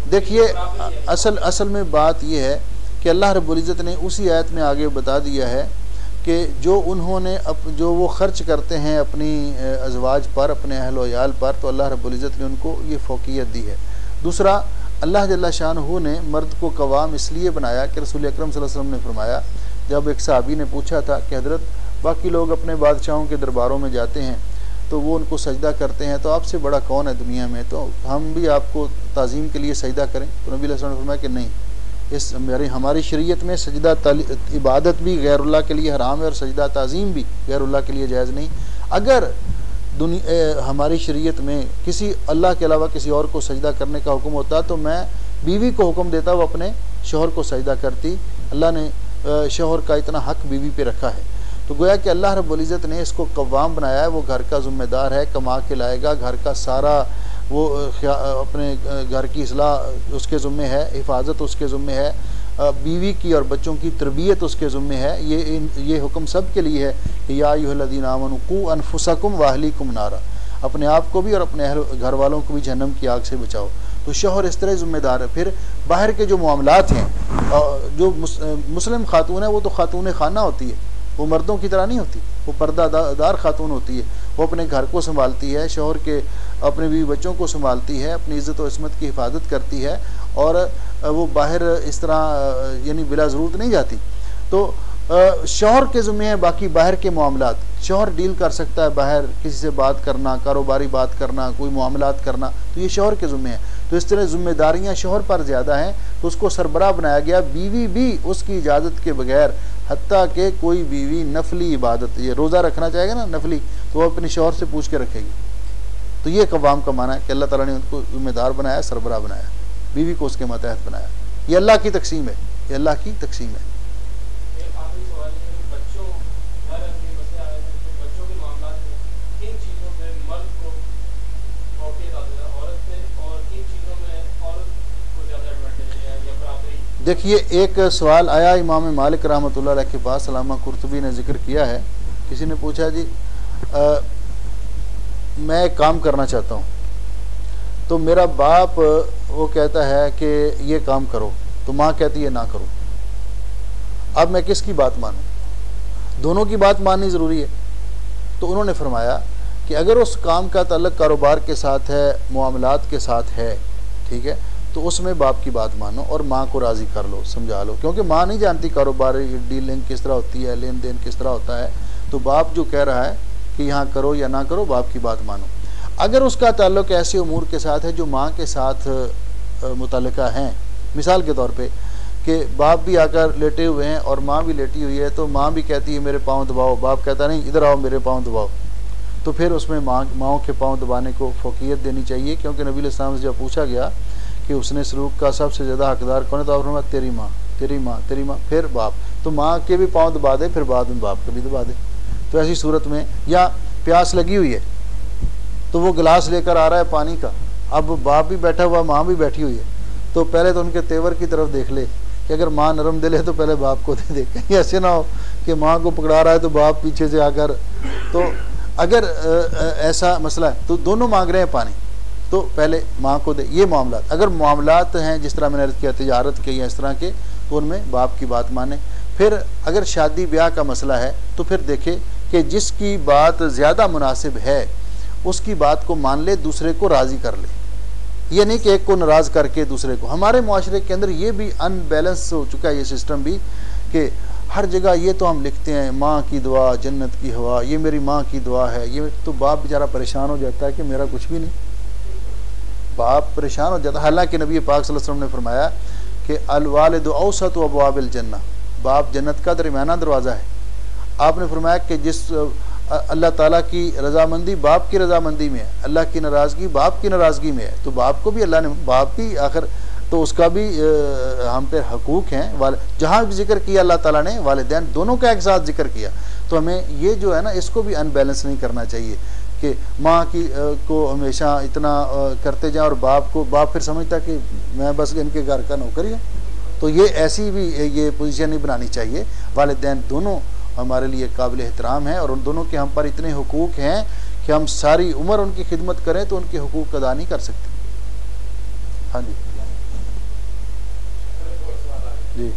देखिए, असल में बात यह है कि अल्लाह रब्बुल इज़्ज़त ने उसी आयत में आगे बता दिया है कि जो उन्होंने जो वो ख़र्च करते हैं अपनी अज़वाज पर, अपने अहल व याल पर, तो अल्लाह रब्बुल इज़्ज़त ने उनको ये फ़ौक़ियत दी है। दूसरा, अल्लाह जल्ला शानहू ने मर्द को कवाम इसलिए बनाया कि रसूल अकरम सल्लल्लाहु अलैहि वसल्लम ने फरमाया, जब एक सहाबी ने पूछा था कि हज़रत बाकी लोग अपने बादशाहों के दरबारों में जाते हैं तो वो उनको सजदा करते हैं, तो आपसे बड़ा कौन है दुनिया में, तो हम भी आपको ताज़ीम के लिए सजदा करें? तो नबी अलैहि सल्लम ने फरमाया कि नहीं, इस हमारी शरीयत में सजदा इबादत भी गैरुल्लाह के लिए हराम है और सजदा ताज़ीम भी गैरुल्लाह के लिए जायज़ नहीं। अगर हमारी शरीयत में किसी अल्लाह के अलावा किसी और को सजदा करने का हुक्म होता तो मैं बीवी को हुक्म देता वो अपने शोहर को सजदा करती। अल्लाह ने शोहर का इतना हक बीवी पे रखा है, तो गोया कि अल्लाह रब्बुल इज़्ज़त ने इसको कव्वाम बनाया है। वो घर का ज़िम्मेदार है, कमा के लाएगा, घर का सारा वो अपने घर की इस्लाह उसके ज़िम्मे है, हिफाजत उसके ज़िम्मे है, बीवी की और बच्चों की तरबियत उसके ज़िम्मे है। ये हुक्म सब के लिए है कि या अय्युहल्लज़ीना आमनू कू अनफुसकुम व अहलीकुम नारा, अपने आप को भी और अपने घर वालों को भी जहन्नम की आग से बचाओ। तो शौहर इस तरह ज़िम्मेदार है। फिर बाहर के जो मामलात हैं, जो मुस्लिम खातून है वो तो खातून खाना होती है, वो मर्दों की तरह नहीं होती, वो पर्दादार खातून होती है। वो अपने घर को संभालती है, शौहर के अपने बीवी बच्चों को संभालती है, अपनी इज़्ज़त और इस्मत की हिफाजत करती है, और वो बाहर इस तरह यानी बिला ज़रूरत नहीं जाती। तो शौहर के ज़िम्मे है बाकी बाहर के मामलात। शौहर डील कर सकता है बाहर, किसी से बात करना, कारोबारी बात करना, कोई मामलात करना, तो ये शौहर के ज़िम्मे है। तो इस तरह ज़िम्मेदारियाँ शौहर पर ज़्यादा हैं, तो उसको सरबराह बनाया गया। बीवी भी उसकी इजाज़त के बगैर, हत्ता कि कोई बीवी नफली इबादत, ये रोज़ा रखना चाहेगा ना नफली, तो वो अपने शौहर से पूछ के रखेगी। तो ये कवाम का माना है कि अल्लाह ताला ने उनको ज़िम्मेदार बनाया, सरबराह बनाया, बीवी को उसके मतहत बनाया। ये अल्लाह की तकसीम है, ये अल्लाह की तकसीम है। देखिए, एक सवाल आया इमाम मालिक रहमतुल्लाह अलैह के पास, अल्लामा कुर्तुबी ने जिक्र किया है। किसी ने पूछा जी मैं एक काम करना चाहता हूँ, तो मेरा बाप वो कहता है कि ये काम करो, तो माँ कहती है ना करो। अब मैं किसकी बात मानूँ? दोनों की बात माननी ज़रूरी है। तो उन्होंने फरमाया कि अगर उस काम का ताल्लुक़ कारोबार के साथ है, मामलात के साथ है, ठीक है, तो उसमें बाप की बात मानो और माँ को राज़ी कर लो, समझा लो, क्योंकि माँ नहीं जानती कारोबारी डीलिंग किस तरह होती है, लेन देन किस तरह होता है। तो बाप जो कह रहा है कि यहाँ करो या ना करो, बाप की बात मानो। अगर उसका ताल्लुक़ ऐसे उमूर के साथ है जो माँ के साथ मुतल्लिका हैं, मिसाल के तौर पे कि बाप भी आकर लेटे हुए हैं और माँ भी लेटी हुई है, तो माँ भी कहती है मेरे पाँव दबाओ, बाप कहता नहीं इधर आओ मेरे पाँव दबाओ, तो फिर उसमें माँओं के पाँव दबाने को फ़ौक़ियत देनी चाहिए। क्योंकि नबी अलैहिस्सलाम से जब पूछा गया कि उसने सलूक का सबसे ज़्यादा हकदार कौन है, तो आपने तेरी माँ, तेरी माँ, तेरी माँ, फिर बाप। तो माँ के भी पाँव दबा दे, फिर बाद में बाप के भी दबा दे। तो ऐसी सूरत में, या प्यास लगी हुई है तो वो गिलास लेकर आ रहा है पानी का, अब बाप भी बैठा हुआ, माँ भी बैठी हुई है, तो पहले तो उनके तेवर की तरफ देख ले कि अगर माँ नरम दिल है तो पहले बाप को दे दे, कहीं ऐसे ना हो कि माँ को पकड़ा रहा है तो बाप पीछे से आकर। तो अगर ऐसा मसला है तो दोनों मांग रहे हैं पानी, तो पहले माँ को दे। ये मामलात, अगर मामलात हैं जिस तरह मैंने अर्ज़ किया तिजारत के या इस तरह के, तो उनमें बाप की बात माने। फिर अगर शादी ब्याह का मसला है तो फिर देखे कि जिसकी बात ज़्यादा मुनासिब है उसकी बात को मान ले, दूसरे को राज़ी कर ले। ये नहीं कि एक को नाराज़ करके दूसरे को। हमारे मुआशरे के अंदर ये भी अनबैलेंस हो चुका है ये सिस्टम भी, कि हर जगह ये तो हम लिखते हैं माँ की दुआ जन्नत की हवा, ये मेरी माँ की दुआ है, ये तो बाप बेचारा परेशान हो जाता है कि मेरा कुछ भी नहीं। बाप परेशान हो जाता है। हालांकि नबी पाक सल्लल्लाहु अलैहि वसल्लम ने फरमाया कि अल वालिदु औसतु अबवाबिल जन्नह, बाप जन्नत का दरमियाना दरवाज़ा है। आपने फरमाया कि जिस अल्लाह ताला की रज़ामंदी बाप की रज़ामंदी में है, अल्लाह की नाराज़गी बाप की नाराज़गी में है, तो बाप को भी अल्लाह ने, बाप भी आखिर तो उसका भी हम पे हकूक़ हैं। वाले जहाँ भी जिक्र किया अल्लाह ताला ने वालिदैन दोनों का एक साथ जिक्र किया। तो हमें ये जो है ना, इसको भी अनबैलेंस नहीं करना चाहिए कि माँ की को हमेशा इतना करते जाएं और बाप को, बाप फिर समझता कि मैं बस इनके घर का नौकरी हूँ। तो ये ऐसी भी ये पोजीशन नहीं बनानी चाहिए। वालिदैन दोनों हमारे लिए काबिल एहतराम है और उन दोनों के हम पर इतने हुकूक हैं कि हम सारी उम्र उनकी खिदमत करें तो उनके हुकूक अदा नहीं कर सकते। हाँ जी जी।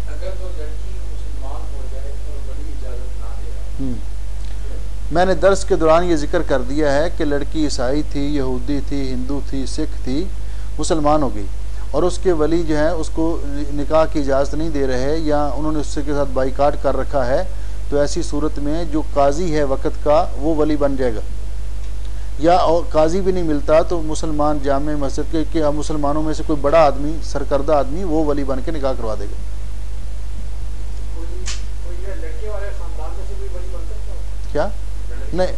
अगर तो लड़की मुसलमान हो जाए और बड़ी इजाज़त ना दे रहा, मैंने दर्स के दौरान ये जिक्र कर दिया है कि लड़की ईसाई थी, यहूदी थी, हिंदू थी, सिख थी, मुसलमान हो गई और उसके वली जो है उसको निकाह की इजाज़त नहीं दे रहे या उन्होंने उससे के साथ बाइकाट कर रखा है, तो ऐसी सूरत में जो काजी है वक़्त का वो वली बन जाएगा। या और काजी भी नहीं मिलता तो मुसलमान जामे मस्जिद के मुसलमानों में से कोई बड़ा आदमी, सरकर्दा आदमी, वो वली बन के निकाह करवा देगा। क्या नहीं,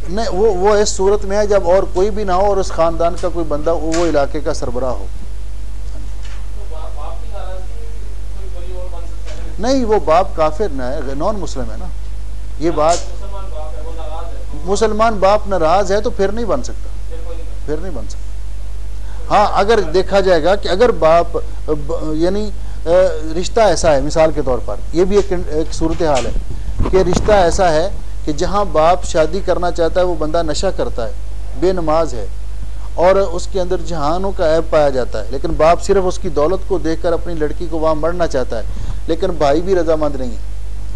नहीं वो इस सूरत में है जब और कोई भी ना हो और उस ख़ानदान का कोई बंदा वो इलाके का सरबराह हो। नहीं, वो बाप काफिर ना है, नॉन मुस्लिम है ना। ये बात मुसलमान बाप नाराज है तो फिर नहीं बन सकता, फिर नहीं बन सकता। हाँ, अगर देखा जाएगा कि अगर बाप यानी रिश्ता ऐसा है, मिसाल के तौर पर ये भी एक सूरत हाल है कि रिश्ता ऐसा है कि जहाँ बाप शादी करना चाहता है वो बंदा नशा करता है, बेनमाज है और उसके अंदर जहानों का ऐब पाया जाता है, लेकिन बाप सिर्फ उसकी दौलत को देखकर अपनी लड़की को वहाँ मरना चाहता है, लेकिन भाई भी रजामंद नहीं है,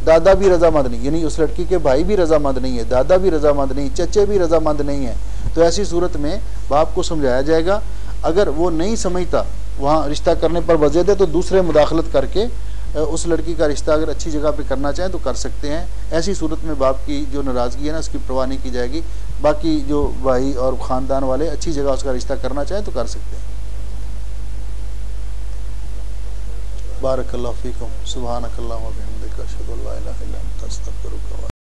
दादा भी रजामंद नहीं, यानी उस लड़की के भाई भी रजामंद नहीं है, दादा भी रजामंद नहीं, चचे भी रजामंद नहीं है। तो ऐसी सूरत में बाप को समझाया जाएगा। अगर वो नहीं समझता वहाँ रिश्ता करने पर वजह है तो दूसरे मुदाखलत करके उस लड़की का रिश्ता अगर अच्छी जगह पे करना चाहें तो कर सकते हैं। ऐसी सूरत में बाप की जो नाराज़गी है ना उसकी परवाह नहीं की जाएगी। बाकी जो भाई और ख़ानदान वाले अच्छी जगह उसका रिश्ता करना चाहें तो कर सकते हैं। बारकल्लाहु फीकुम, सुब्हानकल्लाहुम्मा व बिहम्दिका, अशहदु अल्ला इलाहा इल्ला अंता, अस्तगफिरुका।